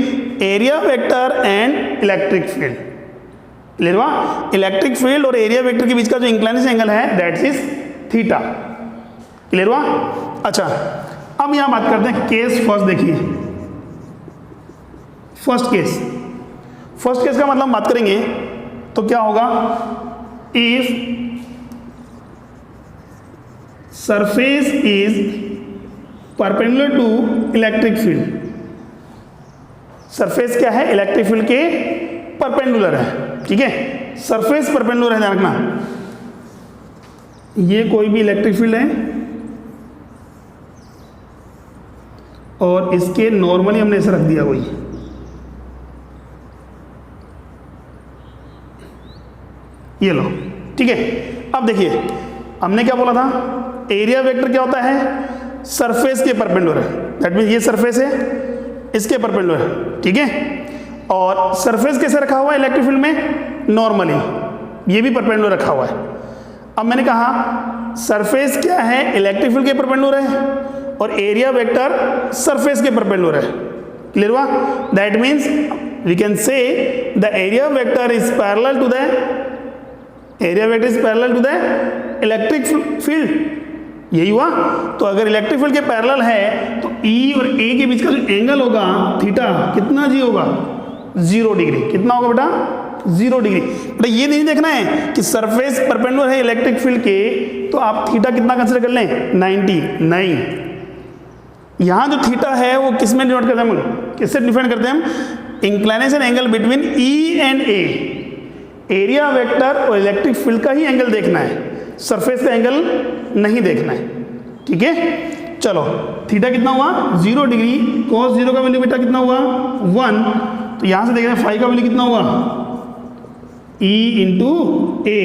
area vector and electric field. Clear हुआ, electric field और area vector के बीच का जो इंक्लिनेशन एंगल है दैट इज थीटा। क्लियर हुआ। अच्छा अब यहां बात करते हैं केस फर्स्ट। देखिए फर्स्ट केस का मतलब बात करेंगे तो क्या होगा, if surface is perpendicular to electric field, surface क्या है, इलेक्ट्रिक फील्ड के परपेंडिकुलर है। ठीक है। सरफेस परपेंडिकुलर है, ध्यान रखना, ये कोई भी इलेक्ट्रिक फील्ड है और इसके नॉर्मली हमने ऐसे रख दिया कोई, ये लो, ठीक है। अब देखिए हमने क्या बोला था, एरिया वेक्टर क्या होता है, सरफेस के परपेंडिकुलर, दैट मीन्स ये सरफेस है इसके परपेंडिकुलर, ठीक है। और सरफेस कैसे रखा हुआ है इलेक्ट्रिक फील्ड में, नॉर्मली, ये भी परपेंडिकुलर रखा हुआ है। अब मैंने कहा सरफेस क्या है, इलेक्ट्रिक फील्ड के परपेंडिकुलर है और एरिया वेक्टर सरफेस के परपेंडिकुलर है, क्लियर हुआ। That means we can say the area vector is parallel to the electric field, यही हुआ। तो अगर इलेक्ट्रिक फील्ड के पैरेलल है तो E और A के बीच का जो एंगल होगा थीटा, कितना जी होगा, 0 डिग्री। कितना होगा बेटा, 0 डिग्री। बेटा ये नहीं देखना है कि सरफेस परपेंडिकुलर है इलेक्ट्रिक फील्ड के तो आप थीटा कितना कंसीडर कर लें, 90, नहीं। यहाँ जो थीटा है वो किस में डिनोट करते हैं हम, किससे डिफाइन करते हैं हम, inclination angle between E and A। Area vector और इलेक्ट्रिक फील्ड का ही एंगल देखना है, सरफेस का एंगल नहीं देखना है, ठीक है। चलो थीटा कितना हुआ, 0 डिग्री, cos 0 का वैल्यू बेटा कितना हुआ, 1। तो यहां से देख रहे हैं फाई का वैल्यू कितना हुआ, E into A,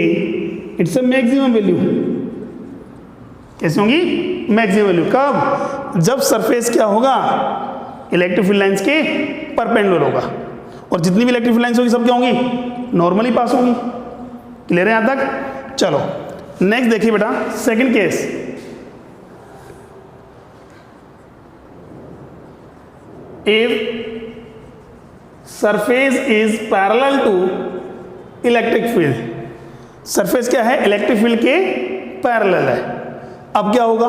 it's a maximum value. कैसे होंगी, मैक्सिमम वैल्यू। कब, जब सरफेस क्या होगा, इलेक्ट्रिक फील्ड लाइंस के परपेंडिकुलर होगा, और जितनी भी इलेक्ट्रिक फील्ड लाइंस होगी सब क्या होंगी, नॉर्मली पास होंगी। क्लियर है यहां तक। चलो नेक्स्ट देखिए बेटा, second case. If surface is parallel to electric field, surface क्या है, इलेक्ट्रिक फील्ड के पैरेलल है। अब क्या होगा,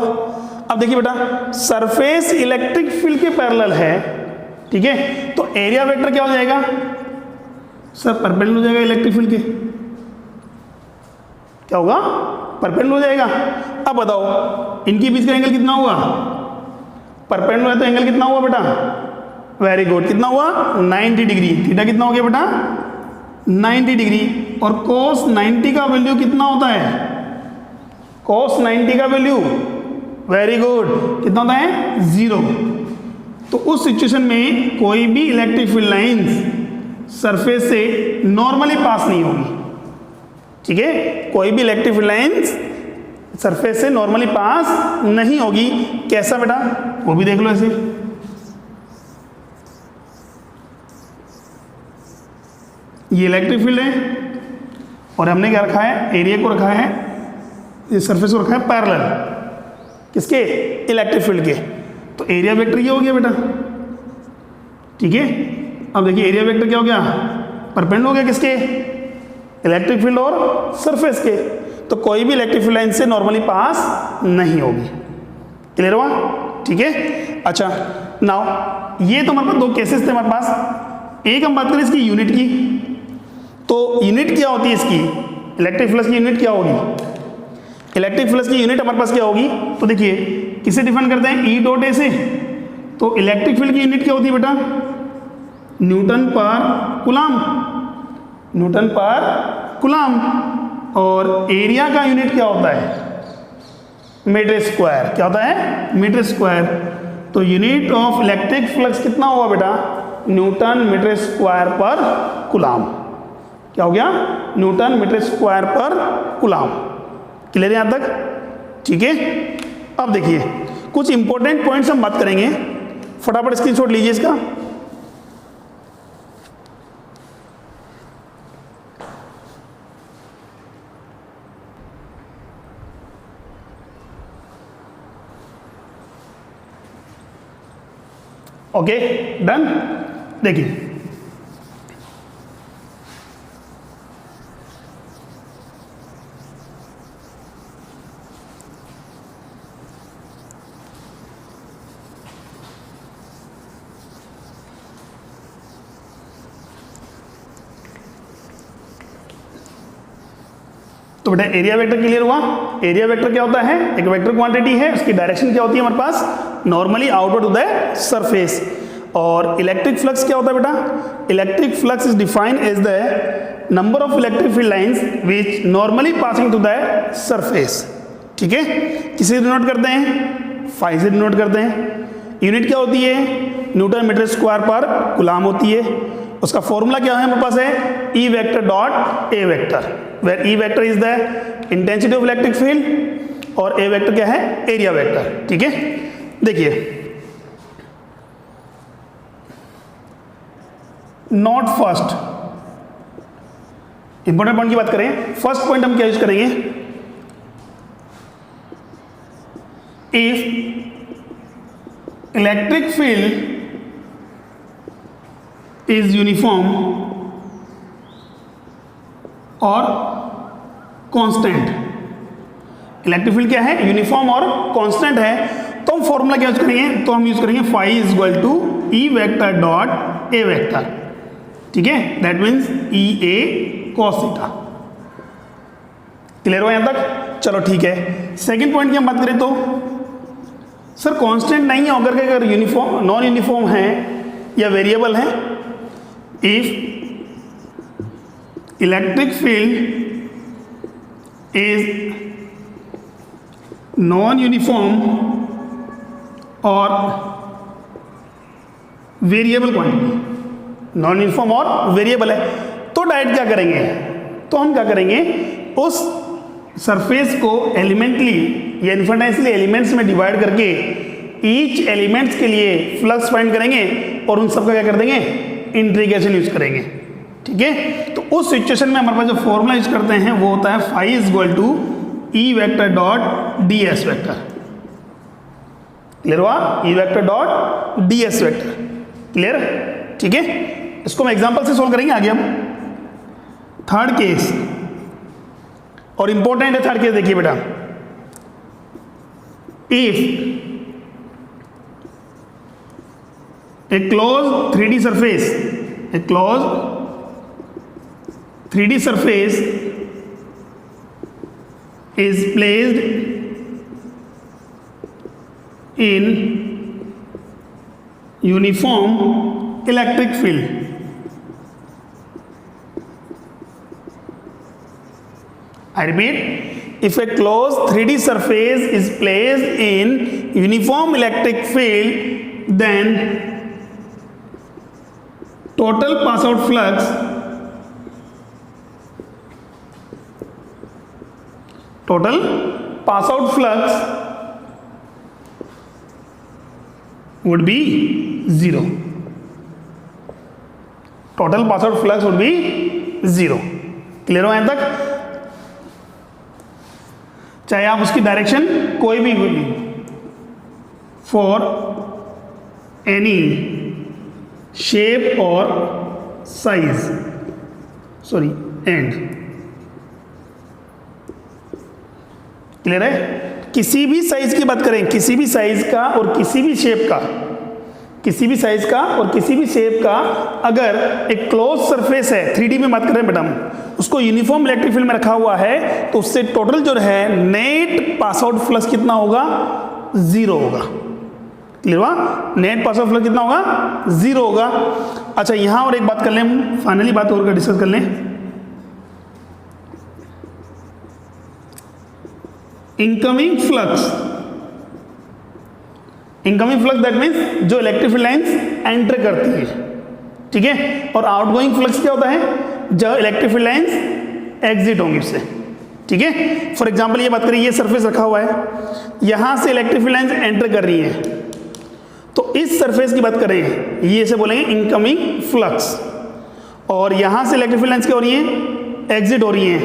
अब देखिए बेटा, सरफेस इलेक्ट्रिक फील्ड के पैरेलल है, ठीक है। तो एरिया वेक्टर क्या हो जाएगा, सर परपेंडिकुलर हो जाएगा इलेक्ट्रिक फील्ड के, क्या होगा, परपेंडिकुलर हो जाएगा। अब बताओ इनके बीच का एंगल कितना हुआ, परपेंडिकुलर है तो एंगल कितना हुआ बेटा, वेरी गुड, कितना हुआ, 90 डिग्री। थीटा कितना हो गया बेटा, 90 डिग्री। और cos 90 का वैल्यू कितना होता है, cos 90 का वैल्यू, वेरी गुड, कितना होता है, 0। तो उस सिचुएशन में कोई भी इलेक्ट्रिक फील्ड लाइंस सरफेस से नॉर्मली पास नहीं होगी, ठीक है। कोई भी इलेक्ट्रिक फील्ड लाइंस सरफेस से नॉर्मली पास नहीं होगी। कैसा बेटा, वो भी देख लो ऐसे, ये इलेक्ट्रिक फील्ड है और हमने क्या रखा है, एरिया को रखा है, ये सरफेस को रखा है पैरेलल, किसके, इलेक्ट्रिक फील्ड के। तो एरिया वेक्टर ये हो गया बेटा, ठीक है। अब देखिए एरिया वेक्टर क्या हो गया, परपेंडिकुलर हो गया किसके, इलेक्ट्रिक फील्ड और सरफेस के। तो कोई भी इलेक्ट्रिक फील्ड लाइन से नॉर्मली पास नहीं होगी। क्लियर हुआ, ठीक है। अच्छा नाउ ये तो हमारे पास 2 केसेस थे हमारे पास। एक हम बात करें इसकी यूनिट की, तो यूनिट क्या होती है इसकी, इलेक्ट्रिक फ्लक्स की यूनिट क्या होगी, इलेक्ट्रिक फ्लक्स की यूनिट हमारे पास क्या होगी। तो देखिए किसे डिफाइन करते हैं, E डॉट A से। तो इलेक्ट्रिक फील्ड की यूनिट क्या होती है बेटा, Newton per coulomb, Newton per coulomb. और एरिया का यूनिट क्या होता है, मीटर स्क्वायर। क्या होता है, मीटर स्क्वायर। तो यूनिट ऑफ इलेक्ट्रिक फ्लक्स कितना हुआ बेटा, न्यूटन मीटर स्क्वायर पर कूलम। क्या हो गया, न्यूटन मीटर स्क्वायर पर कूलम। क्लियर है यहां तक, ठीक है। अब देखिए कुछ इंपॉर्टेंट पॉइंट्स हम बात करेंगे, फटाफट स्क्रीनशॉट लीजिए इसका। Okay done. देखिए तो बेटा एरिया वेक्टर क्लियर हुआ। एरिया वेक्टर क्या होता है, एक वेक्टर क्वांटिटी है, उसकी डायरेक्शन क्या होती है हमारे पास, normally outward to the surface. और इलेक्ट्रिक फ्लक्स क्या होता है बेटा? Electric flux is defined as the number of electric field lines which normally passing to the surface. ठीक है, किसे डिनोट करते हैं? फाई से डिनोट करते हैं। यूनिट क्या होती है? न्यूटन मीटर स्क्वायर पर कूलाम होती है। उसका फॉर्मूला क्या है हमारे पास है? E vector dot A vector, where E vector is the intensity of electric field और ए वेक्टर क्या है? Area vector. ठीक है, देखिए नॉट फर्स्ट, इंपॉर्टेंट पॉइंट की बात करें, फर्स्ट पॉइंट हम क्या यूज करेंगे? If electric field is uniform और कांस्टेंट, इलेक्ट्रिक फील्ड क्या है? यूनिफॉर्म और कांस्टेंट है, तो हम फॉर्मूला क्या यूज करेंगे? तो हम यूज करेंगे phi is equal to E vector dot A vector. ठीक है, that means E A cos theta. Clear हो यहां तक? चलो ठीक है, सेकंड पॉइंट की हम बात करें तो सर कांस्टेंट नहीं है अगर अगर यूनिफॉर्म नॉन यूनिफॉर्म है या वेरिएबल है। If electric field is non uniform और वेरिएबल क्वांटिटी, नॉन यूनिफॉर्म और वेरिएबल है, तो डायरेक्ट क्या करेंगे? तो हम क्या करेंगे? उस सरफेस को एलिमेंटली या इन्फिनिटली एलिमेंट्स में डिवाइड करके ईच एलिमेंट्स के लिए फ्लक्स फाइंड करेंगे और उन सबका क्या कर देंगे? इंटीग्रेशन यूज करेंगे। ठीक है, तो उस सिचुएशन में हमारे पास जो फॉर्मूला यूज करते हैं वो होता है phi is equal to E vector dot D S vector. Clear हुआ? E vector dot D S vector. Clear? ठीक है, इसको हम एग्जांपल से सोल्व करेंगे आगे हम। थर्ड केस, और इंपॉर्टेंट है थर्ड केस, देखिए बेटा, if a close 3D surface, a closed 3D surface is placed in uniform electric field. I repeat, if a closed 3D surface is placed in uniform electric field, then total pass out flux would be 0. Total pass out flux would be 0. Clear हो यहां तक? चाहे आप उसकी direction कोई भी होगी, for any shape और साइज, सॉरी एंड। क्लियर है? किसी भी साइज की बात करें, किसी भी साइज का और किसी भी शेप का, किसी भी साइज का और किसी भी शेप का, अगर एक क्लोज सरफेस है, 3D में बात कर रहे हैं बेटा हम, उसको यूनिफॉर्म इलेक्ट्रिक फील्ड में रखा हुआ है, तो उससे टोटल जो है नेट पास आउट फ्लक्स कितना होगा? 0 होगा। क्लियर हुआ? नेट पास आउट फ्लक्स कितना होगा? 0 होगा। अच्छा, यहां और एक बात कर लें, फाइनली बात और डिस्कस कर लें। Incoming flux, incoming flux that means जो इलेक्ट्रिक फील्ड लाइंस एंटर करती है, ठीक है, और आउटगोइंग फ्लक्स क्या होता है? जो इलेक्ट्रिक फील्ड लाइंस एग्जिट होंगी उससे। ठीक है, फॉर एग्जांपल ये बात करें, ये सरफेस रखा हुआ है, यहां से इलेक्ट्रिक फील्ड लाइंस एंटर कर रही है, तो इस सरफेस की बात करें, ये से बोलेंगे इनकमिंग फ्लक्स, और यहां से इलेक्ट्रिक फील्ड लाइंस क्या हो रही है? एग्जिट हो रही है,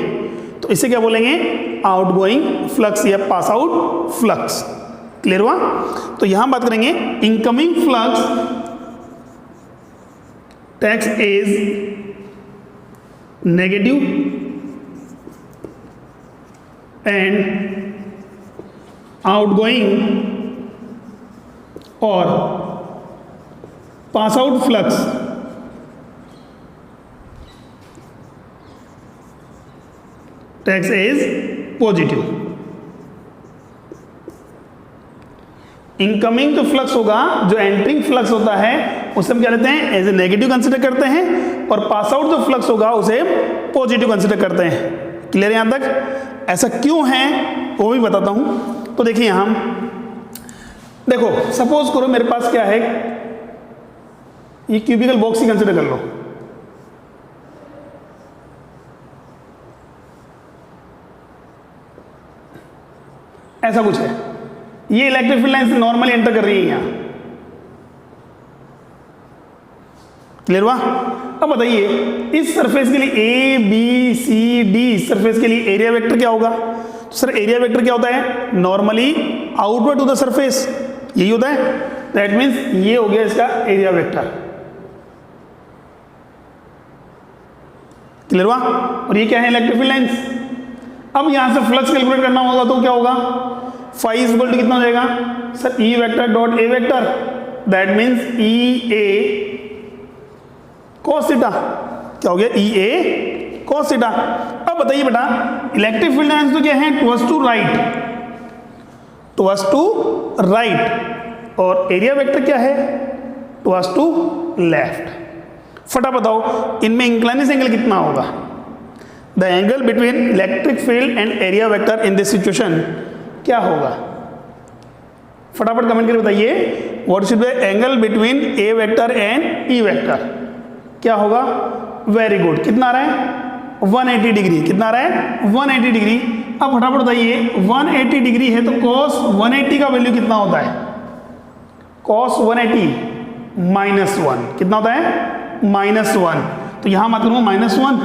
तो इसे क्या बोलेंगे? आउटगोइंग फ्लक्स या पास आउट फ्लक्स। क्लियर हुआ? तो यहां बात करेंगे incoming flux takes is negative and outgoing और pass out flux takes is positive. Incoming जो फ्लक्स होगा, जो एंट्रिंग फ्लक्स होता है, उसे हम क्या लेते हैं, एज ए नेगेटिव कंसिडर करते हैं, और पास आउट जो फ्लक्स होगा उसे पॉजिटिव कंसिडर करते हैं। क्लियर है यहाँ तक? ऐसा क्यों है वो भी बताता हूँ। तो देखिए यहाँ देखो, सपोज करो मेरे पास क्या है, ये क्यूबिकल बॉक्स ही कंसिडर कर लो। ऐसा कुछ है, ये electric field line normally enter कर रही है यहां। क्लियर हुआ? अब बताइए इस सरफेस के लिए A B C D surface के लिए एरिया वेक्टर क्या होगा? तो सर एरिया वेक्टर क्या होता है? Normally outward to the surface, यही होता है। दैट मीन्स ये हो गया इसका एरिया वेक्टर। क्लियर हुआ? और ये क्या है? Electric field lines. अब यहां से फ्लक्स कैलकुलेट करना होगा तो क्या होगा? फाई इज इक्वल टू कितना हो जाएगा sir? E vector dot A vector, that means E A cos theta. क्या हो गया? E A cos theta. अब बताइए बेटा, इलेक्ट्रिक फील्ड लाइंस तो क्या है? Towards to right, towards to right, और एरिया वेक्टर क्या है? Towards to left. फटा बताओ इनमें इंक्लाइनेशन एंगल कितना होगा? The angle between electric field and area vector in this situation क्या होगा? फटाफट कमेंट करके बताइए। What should B angle between A vector and E vector? क्या होगा? Very good. कितना आ रहा है? 180 डिग्री। कितना आ रहा है? 180 डिग्री। अब फटाफट बताइए 180 डिग्री है तो cos 180 का वैल्यू कितना होता है? cos 180 -1 कितना होता है? -1। तो यहां मत करूंगा -1,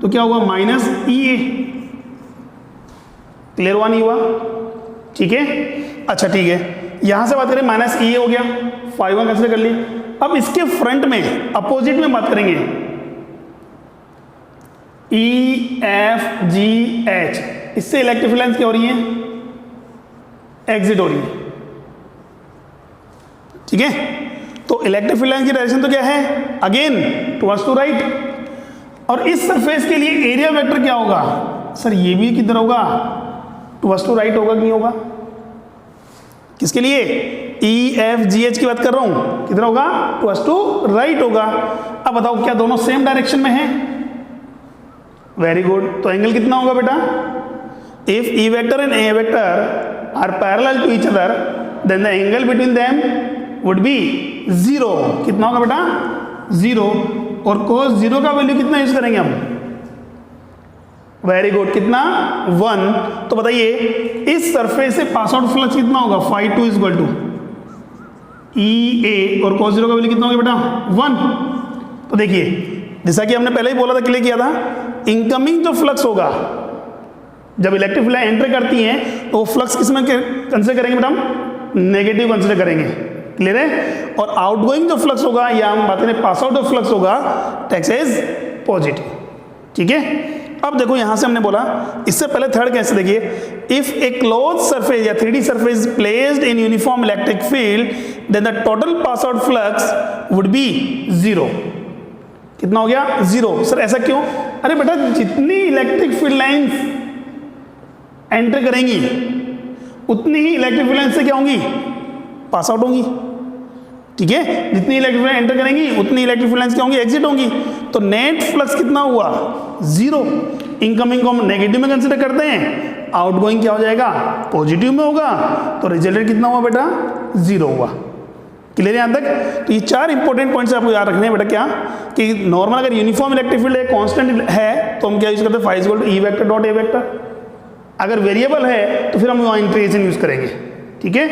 तो क्या होगा? माइनस ई ए। क्लियर हुआ नहीं हुआ? ठीक है, अच्छा ठीक है। यहां से बात करें माइनस ई ए हो गया, 5 कंसिडर कर ली। अब इसके फ्रंट में अपोजिट में बात करेंगे, ई एफ जी एच, इससे इलेक्ट्रिक फील्ड लाइंस क्या हो रही है? एग्जिट हो रही है। ठीक है, तो इलेक्ट्रिक फील्ड लाइंस की डायरेक्शन तो क्या है? Again towards to right. और इस सरफेस के लिए एरिया वेक्टर क्या होगा? सर ये भी किधर होगा? टुवर्ड्स टू राइट होगा कि नहीं होगा? किसके लिए? ई एफ जी एच की बात कर रहा हूं, किधर होगा? टुवर्ड्स टू राइट होगा। अब बताओ क्या दोनों सेम डायरेक्शन में है? Very good. तो एंगल कितना होगा बेटा? If E vector and A vector are parallel to each other then the angle between them would be 0। कितना होगा बेटा? 0। और cos 0 का वैल्यू कितना यूज करेंगे हम? Very good. कितना? 1। तो बताइए इस सरफेस से पास आउट फ्लक्स कितना होगा? फाई 2 इज इक्वल टू ई ए, और cos 0 का वैल्यू कितना होगा बेटा? 1। तो देखिए जैसा कि हमने पहले ही बोला था, क्लियर किया था, इनकमिंग जो फ्लक्स होगा जब इलेक्ट्रिक फील्ड एंटर करती है तो वो फ्लक्स किस में कंसिडर करेंगे बेटा? हम नेगेटिव कंसिडर करेंगे। क्लियर है? और आउटगोइंग जो फ्लक्स होगा या हम बात करें पास आउट जो फ्लक्स होगा, टेक्स इज पॉजिटिव। ठीक है, अब देखो यहां से हमने बोला, इससे पहले थर्ड केस देखिए, इफ ए क्लोज सरफेस या 3D surface placed in uniform electric field then the total pass out flux would be 0। कितना हो गया? 0। सर ऐसा क्यों? अरे बेटा जितनी इलेक्ट्रिक फील्ड लाइंस एंटर करेंगी उतनी ही इलेक्ट्रिक फील्ड लाइंस से क्या होंगी? पास आउट होंगी। ठीक है, जितनी इलेक्ट्रिक फील्ड एंटर करेंगी उतनी इलेक्ट्रिक फील्ड लाइंस क्या होंगी? एग्जिट होंगी। तो नेट फ्लक्स कितना हुआ? 0। इनकमिंग को हम नेगेटिव में कंसिडर करते हैं, आउटगोइंग क्या हो जाएगा? पॉजिटिव में होगा। तो रिजल्टेंट कितना हुआ बेटा? 0 हुआ। क्लियर है यहां तक? तो ये 4 इंपॉर्टेंट पॉइंट्स आपको याद रखने हैं बेटा। क्या कि नॉर्मल अगर यूनिफॉर्म इलेक्ट्रिक फील्ड है, कांस्टेंट है, तो हम क्या यूज करते हैं? Phi is equal to E vector dot A vector. अगर वेरिएबल है तो फिर हम वहां इंटीग्रेशन यूज करेंगे। ठीक है,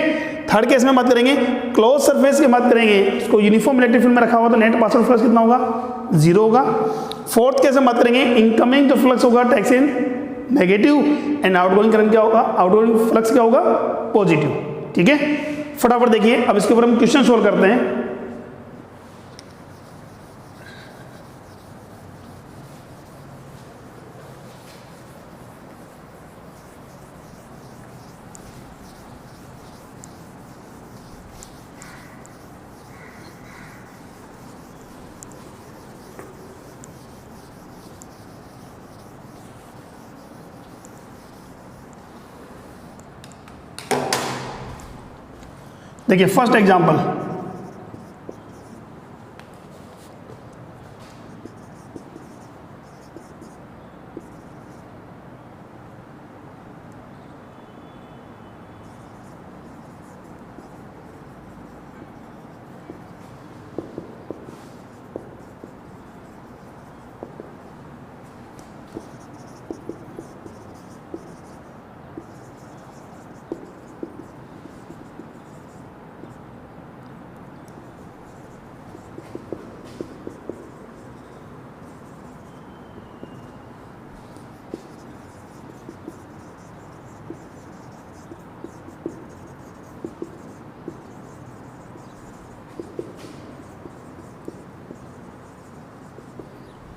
थर्ड केस में बात करेंगे क्लोज सरफेस की बात करेंगे, उसको यूनिफॉर्म इलेक्ट्रिक फील्ड में रखा हुआ तो नेट पास आउट फ्लक्स कितना होगा? 0 होगा। फोर्थ केस में बात करेंगे इनकमिंग जो फ्लक्स होगा takes in negative and outgoing current क्या होगा? आउटगोइंग फ्लक्स क्या होगा? पॉजिटिव। ठीक है, फटाफट देखिए अब इसके ऊपर हम क्वेश्चन सोल्व करते हैं। देखिए फर्स्ट एग्जांपल,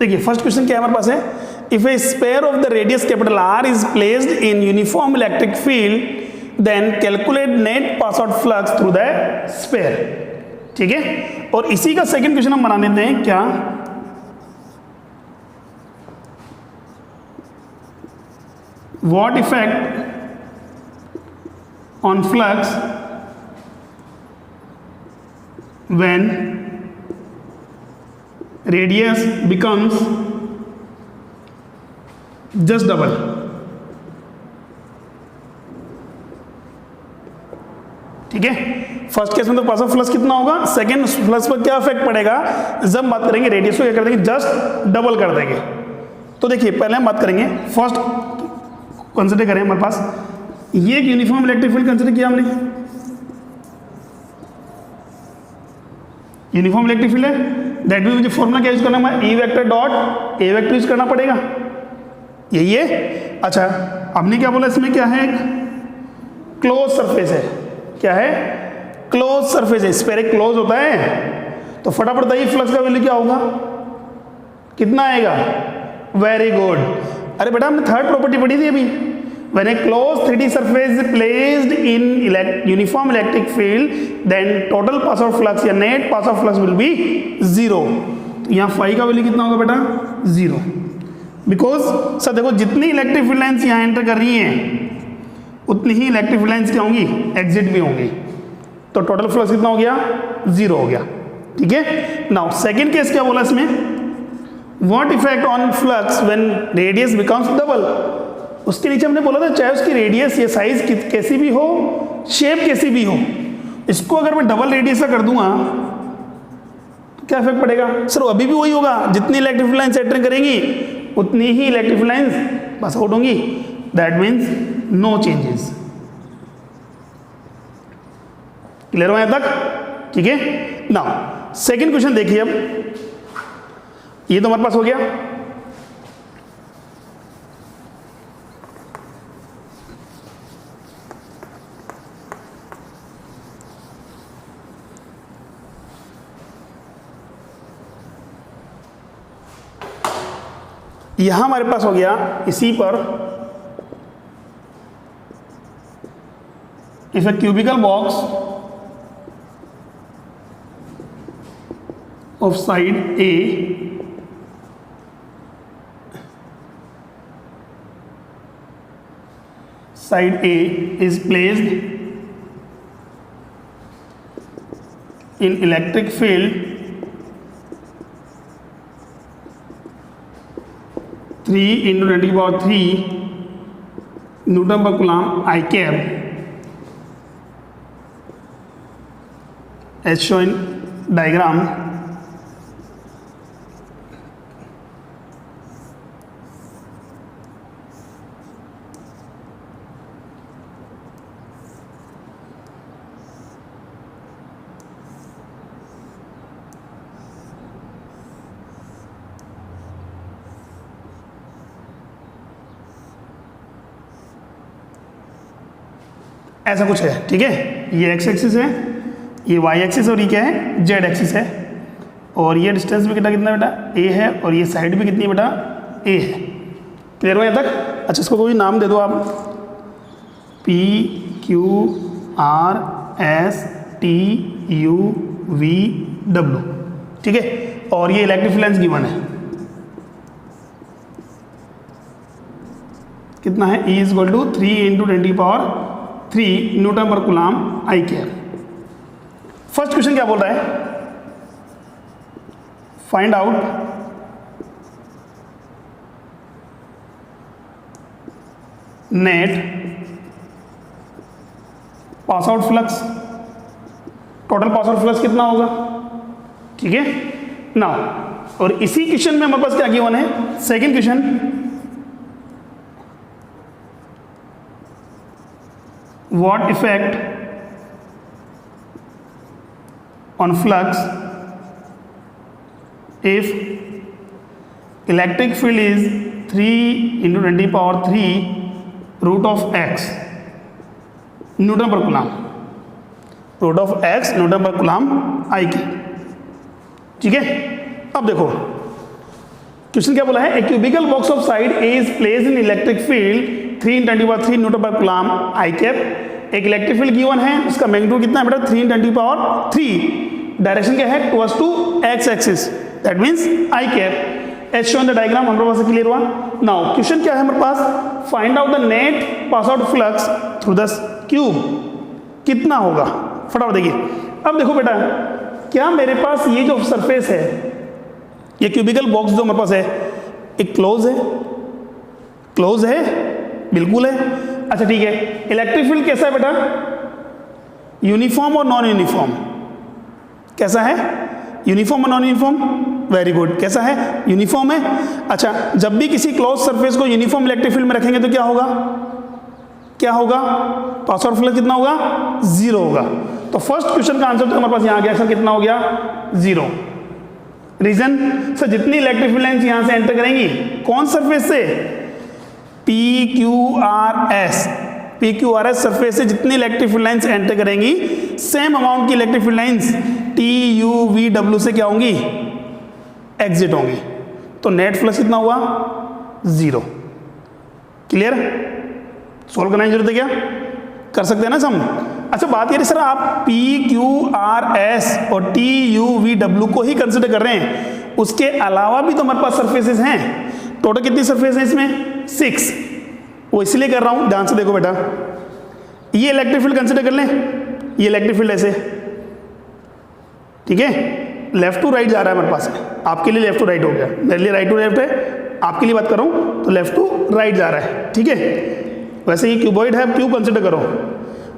देखिए फर्स्ट क्वेश्चन क्या है हमारे पास है, if a sphere of the radius capital R is placed in uniform electric field then calculate net pass out flux through the sphere. ठीक है, और इसी का सेकंड क्वेश्चन हम बना देते हैं क्या, what effect on flux when radius becomes just double। ठीक है, फर्स्ट केस में तो पास ऑफ फ्लक्स कितना होगा, सेकेंड फ्लक्स पर क्या इफेक्ट पड़ेगा, जब बात करेंगे रेडियस को क्या कर देंगे, जस्ट डबल कर देंगे। तो देखिए पहले हम बात करेंगे, फर्स्ट कंसिडर करें हमारे पास ये एक यूनिफॉर्म इलेक्ट्रिक फील्ड कंसिडर किया हमने, यूनिफॉर्म इलेक्ट्रिक फील्ड है, दैट मीन मुझे फॉर्मूला क्या यूज करना है, E vector dot A vector use करना पड़ेगा, यही है। अच्छा हमने क्या बोला, इसमें क्या है, क्लोज सरफेस है, क्या है, क्लोज सरफेस है, स्फेयर एक क्लोज होता है। तो फटाफट बताइए फ्लक्स का वैल्यू क्या होगा, कितना आएगा, वेरी गुड। अरे बेटा हमने थर्ड प्रॉपर्टी पढ़ी थी अभी, when a closed 3D surface is placed in uniform electric field then total pass out flux या net pass out flux will be 0। तो यहाँ फाई का वैल्यू कितना होगा बेटा, 0, बिकॉज सर देखो जितनी इलेक्ट्रिक फील्ड लाइन्स यहाँ एंटर कर रही हैं उतनी ही इलेक्ट्रिक फील्ड लाइन्स क्या होंगी, एग्जिट भी होंगी, तो टोटल फ्लक्स कितना हो गया, 0 हो गया। ठीक है, नाउ सेकेंड केस क्या बोला इसमें, what effect on flux when radius becomes double. उसके नीचे हमने बोला था चाहे उसकी रेडियस या साइज कैसी भी हो, शेप कैसी भी हो, इसको अगर मैं डबल रेडियस का कर दूंगा तो क्या इफेक्ट पड़ेगा, सर अभी भी वही होगा, जितनी इलेक्ट्रिक फील्ड लाइन्स एंटर करेंगी उतनी ही electric field lines pass out होंगी, that means no changes. Clear हो यहां तक, ठीक है। नाउ सेकेंड क्वेश्चन देखिए, अब ये तो हमारे पास हो गया। यहां हमारे पास हो गया, इसी पर if A cubical box of side A is placed in electric field 3 × 10⁻³ Newton per coulomb I cap as shown in diagram। ऐसा कुछ है, ठीक है, ये एक्स एक्सिस है, ये वाई एक्सिस, और ये क्या है, जेड एक्सिस है, और ये डिस्टेंस भी कितना बेटा, ए है, और ये साइड भी कितनी है बेटा, ए है। क्लियर हो यहाँ तक। अच्छा इसको कोई नाम दे दो आप, P Q R S T U V W, ठीक है, और ये इलेक्ट्रिक फील्ड लाइन्स गिवन है, कितना है, E = 3 × 10⁻³ Newton per coulomb I cap। First question क्या बोल रहा है, find out net pass out flux, total pass out flux कितना होगा, ठीक है। नाउ और इसी क्वेश्चन में हमारे पास क्या गिवन है, second question, what effect on flux if electric field is 3 × 10⁻³ √x Newton per coulomb, √x Newton per coulomb I के, ठीक है। अब देखो क्वेश्चन क्या बोला है, a cubical box of side a is placed in electric field 3×10⁻³ newton per coulomb I cap. एक electric field given है, उसका मैग्नीट्यूड कितना है बेटा 3×10⁻³ डायरेक्शन क्या है towards to X axis, that means I cap as shown the diagram. हमारे पास क्लियर हुआ। नाउ क्वेश्चन क्या है हमारे पास, find out the net pass out flux through the cube, कितना होगा फटाफट देखिए। अब देखो बेटा, क्या मेरे पास ये जो सरफेस है, ये क्यूबिकल बॉक्स जो मेरे पास है, एक क्लोज है, क्लोज है, बिल्कुल है। अच्छा ठीक है, इलेक्ट्रिक फील्ड कैसा है बेटा, यूनिफॉर्म और नॉन यूनिफॉर्म, कैसा है, यूनिफॉर्म और नॉन यूनिफॉर्म, वेरी गुड, कैसा है, यूनिफॉर्म है। अच्छा, जब भी किसी क्लोज सरफेस को यूनिफॉर्म इलेक्ट्रिक फील्ड में रखेंगे तो क्या होगा, क्या होगा, पास आउट फ्लक्स कितना होगा, 0 होगा। तो फर्स्ट क्वेश्चन का आंसर तो हमारे पास यहाँ आ गया, सर कितना हो गया, 0। रीजन, सर जितनी इलेक्ट्रिक फील्ड लाइंस यहां से एंटर करेंगी, कौन सरफेस से, PQRS, PQRS सरफेस से जितनी इलेक्ट्रिक फील्ड लाइंस एंटर करेंगी, सेम अमाउंट की इलेक्ट्रिक फील्ड लाइंस TUVW से क्या होंगी, एग्जिट होंगी। तो नेट फ्लक्स कितना हुआ, 0। क्लियर, सोल्व करने की जरूरत है क्या, कर सकते हैं ना सम। अच्छा बात ये रही सर, आप PQRS और TUVW को ही कंसिडर कर रहे हैं, उसके अलावा भी तो हमारे पास सरफेसेस हैं। टोटल कितनी सरफेस है इसमें, 6। वो इसलिए कर रहा हूं, ध्यान से देखो बेटा, ये इलेक्ट्रिक फील्ड कंसिडर कर लें, ये इलेक्ट्रिक फील्ड ऐसे, ठीक है, लेफ्ट टू राइट जा रहा है हमारे पास, आपके लिए लेफ्ट टू राइट हो गया, मेरे लिए राइट टू लेफ्ट है, आपके लिए बात कर रहा हूं तो लेफ्ट टू राइट जा रहा है, ठीक है। वैसे ये क्यूबॉइड है, क्यूब कंसिडर करो।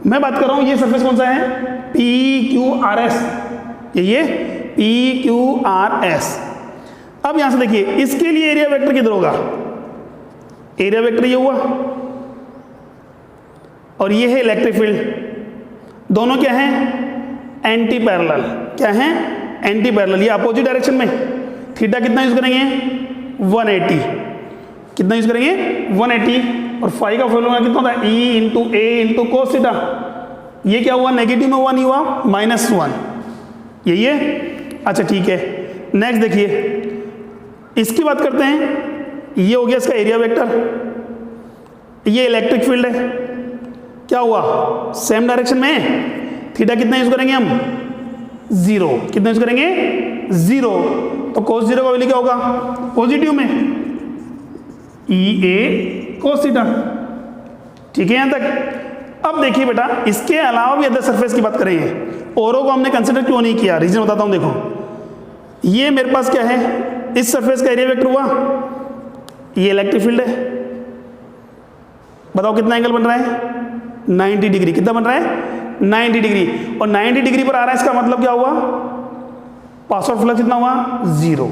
मैं बात कर रहा हूं ये सरफेस कौन सा है, PQRS, ये PQRS। अब यहां से देखिए, इसके लिए एरिया वेक्टर किधर होगा, एरिया वेक्टर ये हुआ, और ये है इलेक्ट्रिक फील्ड, दोनों क्या हैं, एंटी पैरेलल, क्या हैं, एंटी पैरेलल, ये अपोजिट डायरेक्शन में। थीटा कितना यूज करेंगे, 180, कितना यूज करेंगे, 180। और फाई का फॉर्मूला कितना होता है, E/A cos थीटा। ये क्या हुआ, नेगेटिव में हुआ, नहीं हुआ, -1, यही है। अच्छा ठीक है, नेक्स्ट देखिए, इसकी बात करते हैं, ये हो गया इसका एरिया वेक्टर, ये इलेक्ट्रिक फील्ड है, क्या हुआ, सेम डायरेक्शन में। थीटा कितना यूज करेंगे हम, 0, कितना यूज करेंगे, 0। तो cos 0 का वैल्यू क्या होगा, पॉजिटिव में, EA cos थीटा, ठीक है यहां तक। अब देखिए बेटा, इसके अलावा भी अदर सरफेस की बात करेंगे, औरों को हमने कंसिडर क्यों नहीं किया, रीजन बताता हूं। देखो ये मेरे पास क्या है, इस सरफेस का एरिया वेक्टर हुआ, ये इलेक्ट्रिक फील्ड है, बताओ कितना एंगल बन रहा है, 90 डिग्री, कितना बन रहा है, 90 डिग्री। और 90 डिग्री पर आ रहा है, इसका मतलब क्या हुआ, पास आउट फ्लक्स कितना हुआ, 0।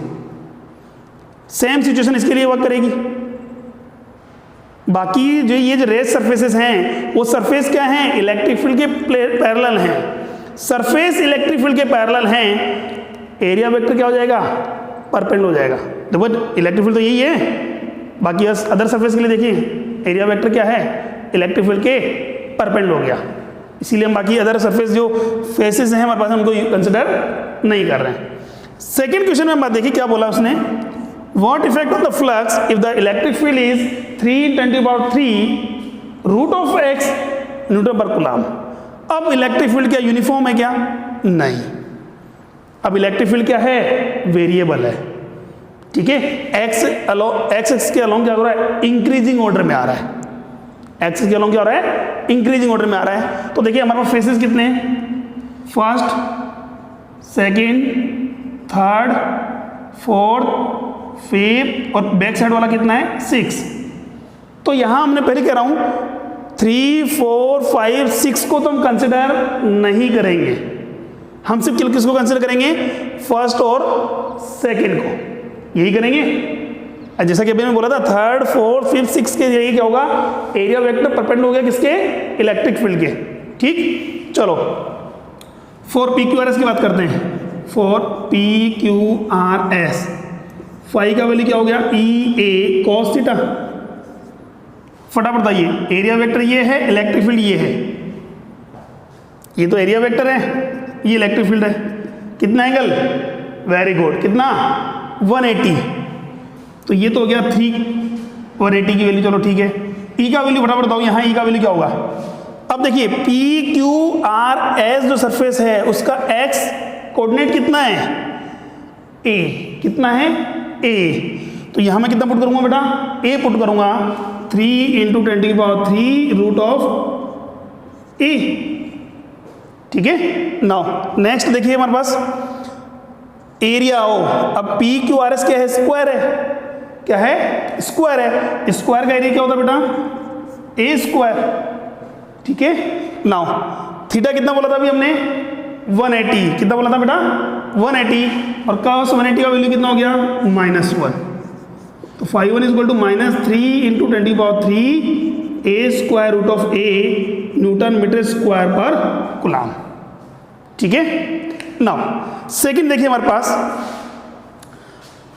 सेम सिचुएशन इसके लिए वर्क करेगी। बाकी जो ये जो रेस सरफेसेस हैं, वो सरफेस क्या हैं, इलेक्ट्रिक फील्ड के पैरेलल हैं। सरफेस इलेक्ट्रिक फील्ड के पैरेलल हैं, एरिया वेक्टर क्या हो जाएगा, परपेंडिकुलर हो जाएगा। देखो इलेक्ट्रिक फील्ड तो यही है, बाकी अदर सरफेस के लिए देखिए एरिया वेक्टर क्या है, इलेक्ट्रिक फील्ड के परपेंडिकुलर हो गया। इसीलिए हम बाकी अदर सरफेस जो फेसेस हैं हमारे पास, उनको कंसिडर नहीं कर रहे हैं। सेकेंड क्वेश्चन में बात देखिए क्या बोला उसने, What effect on the flux if the electric field is 3×10⁻³ newton per coulomb. अब इलेक्ट्रिक फील्ड क्या यूनिफॉर्म है क्या, नहीं। अब इलेक्ट्रिक फील्ड क्या है, वेरिएबल है, ठीक है। एक्स एक्स के अलोंग क्या हो रहा है, इंक्रीजिंग ऑर्डर में आ रहा है, एक्स के अलोंग क्या हो रहा है, इंक्रीजिंग ऑर्डर में आ रहा है। तो देखिए हमारे पास फेसेस कितने हैं, first, second, third, fourth, 5th, और बैक साइड वाला कितना है, 6। तो यहां हमने पहले कह रहा हूं 3, 4, 5, 6 को तो हम कंसिडर नहीं करेंगे, हम सिर्फ किसको कंसिडर करेंगे, फर्स्ट और सेकेंड को, यही करेंगे। जैसा कि अभी मैंने बोला था, 3rd, 4th, 5th, 6th के यही क्या होगा, एरिया वेक्टर परपेंडिकुलर हो गया किसके, इलेक्ट्रिक फील्ड के, ठीक। चलो 4 PQRS की बात करते हैं, 4 PQRS, फाई का वैल्यू क्या हो गया, EA cos थीटा। फटाफट बताइए, एरिया वेक्टर ये है, इलेक्ट्रिक फील्ड ये है, ये तो एरिया वेक्टर है, ये इलेक्ट्रिक फील्ड है, कितना एंगल, वेरी गुड, कितना, 180। तो ये तो हो गया 3/80 की वैल्यू, चलो ठीक है। ई का वैल्यू फटाफट बताओ, यहाँ ई का वैल्यू क्या होगा। अब देखिए पी क्यू आर एस जो सरफेस है उसका एक्स कोऑर्डिनेट कितना है, ए, कितना है, ए। तो यहाँ मैं कितना पुट करूंगा बेटा, ए पुट करूंगा, 3 × 10⁻³ रूट ऑफ ए, ठीक है। नाउ नेक्स्ट देखिए हमारे पास एरिया हो। अब पी क्यू आर एस क्या है, स्क्वायर है, क्या है, स्क्वायर है। स्क्वायर का एरिया क्या होता है बेटा, ए स्क्वायर, ठीक है। नाउ थीटा कितना बोला था अभी हमने, 180, कितना बोला था बेटा, 180, और cos 180 का वैल्यू कितना हो गया, -1। तो 5/1 = -3 × 10⁻³ A square root of A newton metre square पर कूलम, ठीक है। नाउ सेकंड देखिए हमारे पास,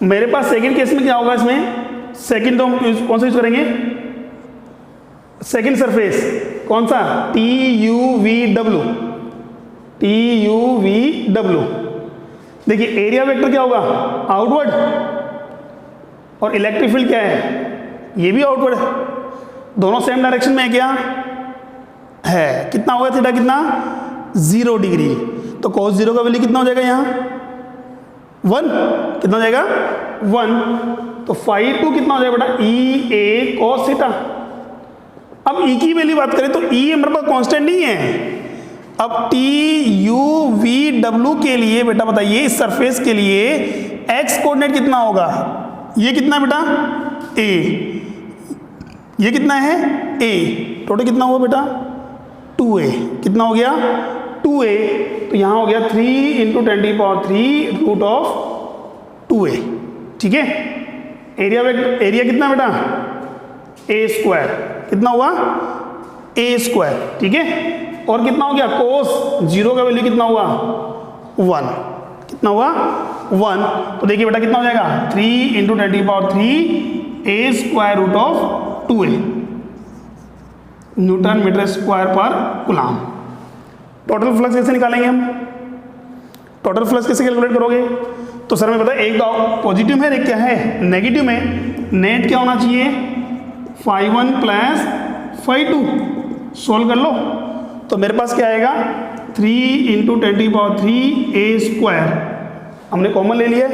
मेरे पास सेकंड केस में क्या होगा, इसमें सेकंड तो हम कौन सा यूज करेंगे, सेकंड सरफेस कौन सा, TUVW, TUVW। देखिए एरिया वेक्टर क्या होगा, आउटवर्ड, और इलेक्ट्रिक फील्ड क्या है, ये भी आउटवर्ड है, दोनों सेम डायरेक्शन में है क्या है। कितना होगा थीटा, कितना, 0 डिग्री। तो cos 0 का वैल्यू कितना हो जाएगा यहाँ, 1, कितना हो जाएगा, 1। तो 5/2 कितना हो जाएगा बेटा, EA cos थीटा। अब E की वैल्यू बात करें तो E हमारे पास कांस्टेंट नहीं है। अब TUVW के लिए बेटा बताइए, इस सरफेस के लिए x कोऑर्डिनेट कितना होगा, ये कितना बेटा, A, ये कितना है, A, टोटल कितना हुआ बेटा, 2A, कितना हो गया, 2A। तो यहाँ हो गया 3 × 10⁻³ रूट ऑफ 2A, ठीक है। एरिया वेक्टर, एरिया कितना बेटा, A स्क्वायर, कितना हुआ, A स्क्वायर, ठीक है। और कितना हो गया, cos 0 का वैल्यू कितना हुआ, 1, कितना हुआ, 1। तो देखिए बेटा कितना हो जाएगा, 3 × 10⁻³ A square root of 2A newton metre square पर कूलम। टोटल फ्लक्स कैसे निकालेंगे हम, टोटल फ्लक्स कैसे कैलकुलेट करोगे। तो सर मैं पता है, एक तो पॉजिटिव में, एक क्या है, नेगेटिव में। नेट क्या होना चाहिए, 5/1 + 5/2, सोल्व कर लो। तो मेरे पास क्या आएगा, 3 × 10⁻³ A स्क्वायर, हमने कॉमन ले लिया,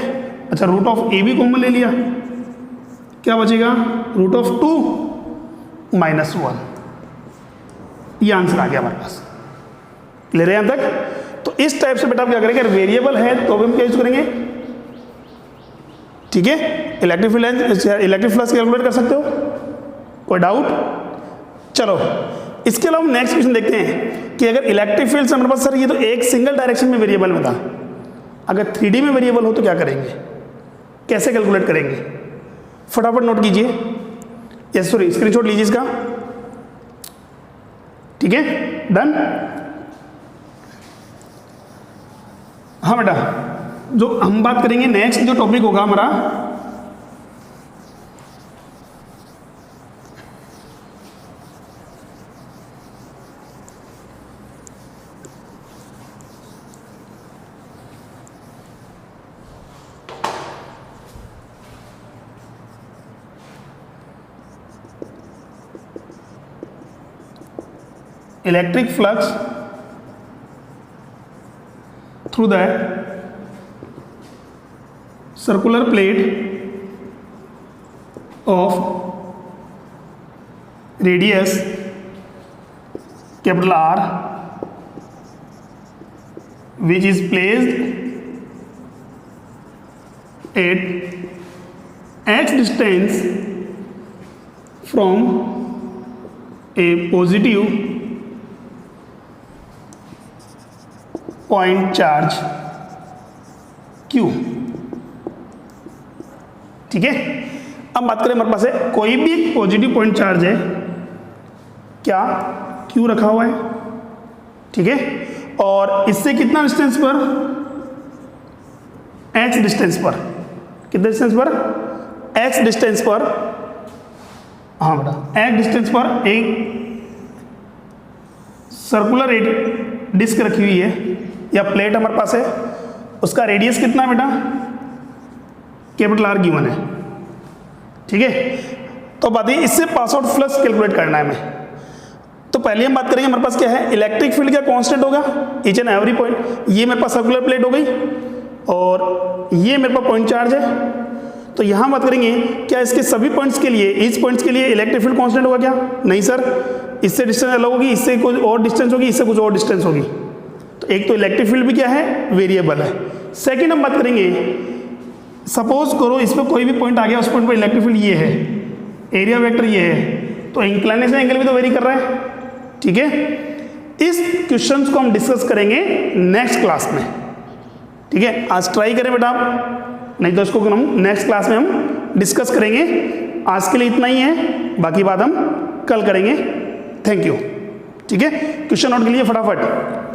अच्छा रूट ऑफ ए भी कॉमन ले लिया, क्या बचेगा, रूट ऑफ 2 -1। ये आंसर आ गया हमारे पास, ले रहे हैं यहाँ तक। तो इस टाइप से बेटा आप क्या करेंगे, अगर वेरिएबल है तो भी हम क्या यूज करेंगे, ठीक है। इलेक्ट्रिक फ्लक्स कैलकुलेट कर सकते हो, कोई डाउट। चलो इसके अलावा हम नेक्स्ट क्वेश्चन देखते हैं कि अगर इलेक्ट्रिक फील्ड से हमारे पास, सर ये तो एक सिंगल डायरेक्शन में वेरिएबल में था, अगर 3D में वेरिएबल हो तो क्या करेंगे, कैसे कैलकुलेट करेंगे, फटाफट नोट कीजिए, यस सॉरी स्क्रीनशॉट लीजिए इसका, ठीक है, डन। हाँ बेटा, जो हम बात करेंगे नेक्स्ट जो टॉपिक होगा हमारा, electric flux through the circular plate of radius capital R, which is placed at x distance from a positive point charge Q, ठीक है। अब बात करें हमारे पास है कोई भी एक पॉजिटिव पॉइंट चार्ज है, क्या Q रखा हुआ है, ठीक है, और इससे कितना डिस्टेंस पर, x डिस्टेंस पर, कितने डिस्टेंस पर, x डिस्टेंस पर, हाँ बेटा x डिस्टेंस पर एक सर्कुलर डिस्क रखी हुई है या प्लेट हमारे पास है, उसका रेडियस कितना है बेटा, कैपिटल R गिवन है, ठीक है। तो बात है इससे पास आउट फ्लक्स कैलकुलेट करना है हमें। तो पहले हम बात करेंगे हमारे पास क्या है, इलेक्ट्रिक फील्ड क्या कांस्टेंट होगा ईच एंड एवरी पॉइंट। ये मेरे पास सर्कुलर प्लेट हो गई और ये मेरे पास पॉइंट चार्ज है। तो यहाँ बात करेंगे क्या इसके सभी पॉइंट्स के लिए, इस पॉइंट्स के लिए इलेक्ट्रिक फील्ड कांस्टेंट होगा क्या? नहीं सर, इससे डिस्टेंस अलग होगी, इससे कुछ और डिस्टेंस होगी, इससे कुछ और डिस्टेंस होगी। तो एक तो इलेक्ट्रिक फील्ड भी क्या है, वेरिएबल है। सेकेंड हम बात करेंगे, सपोज करो इस पर कोई भी पॉइंट आ गया, उस पॉइंट पर इलेक्ट्रिक फील्ड ये है, एरिया वेक्टर ये है, तो इंक्लिनेशन एंगल भी तो वेरी कर रहा है। ठीक है, इस क्वेश्चन को हम डिस्कस करेंगे नेक्स्ट क्लास में। ठीक है, आज ट्राई करें बेटा आप, नहीं तो इसको हम नेक्स्ट क्लास में हम डिस्कस करेंगे। आज के लिए इतना ही है, बाकी बात हम कल करेंगे। Thank you. ठीक है, क्वेश्चन नोट के लिए फटाफट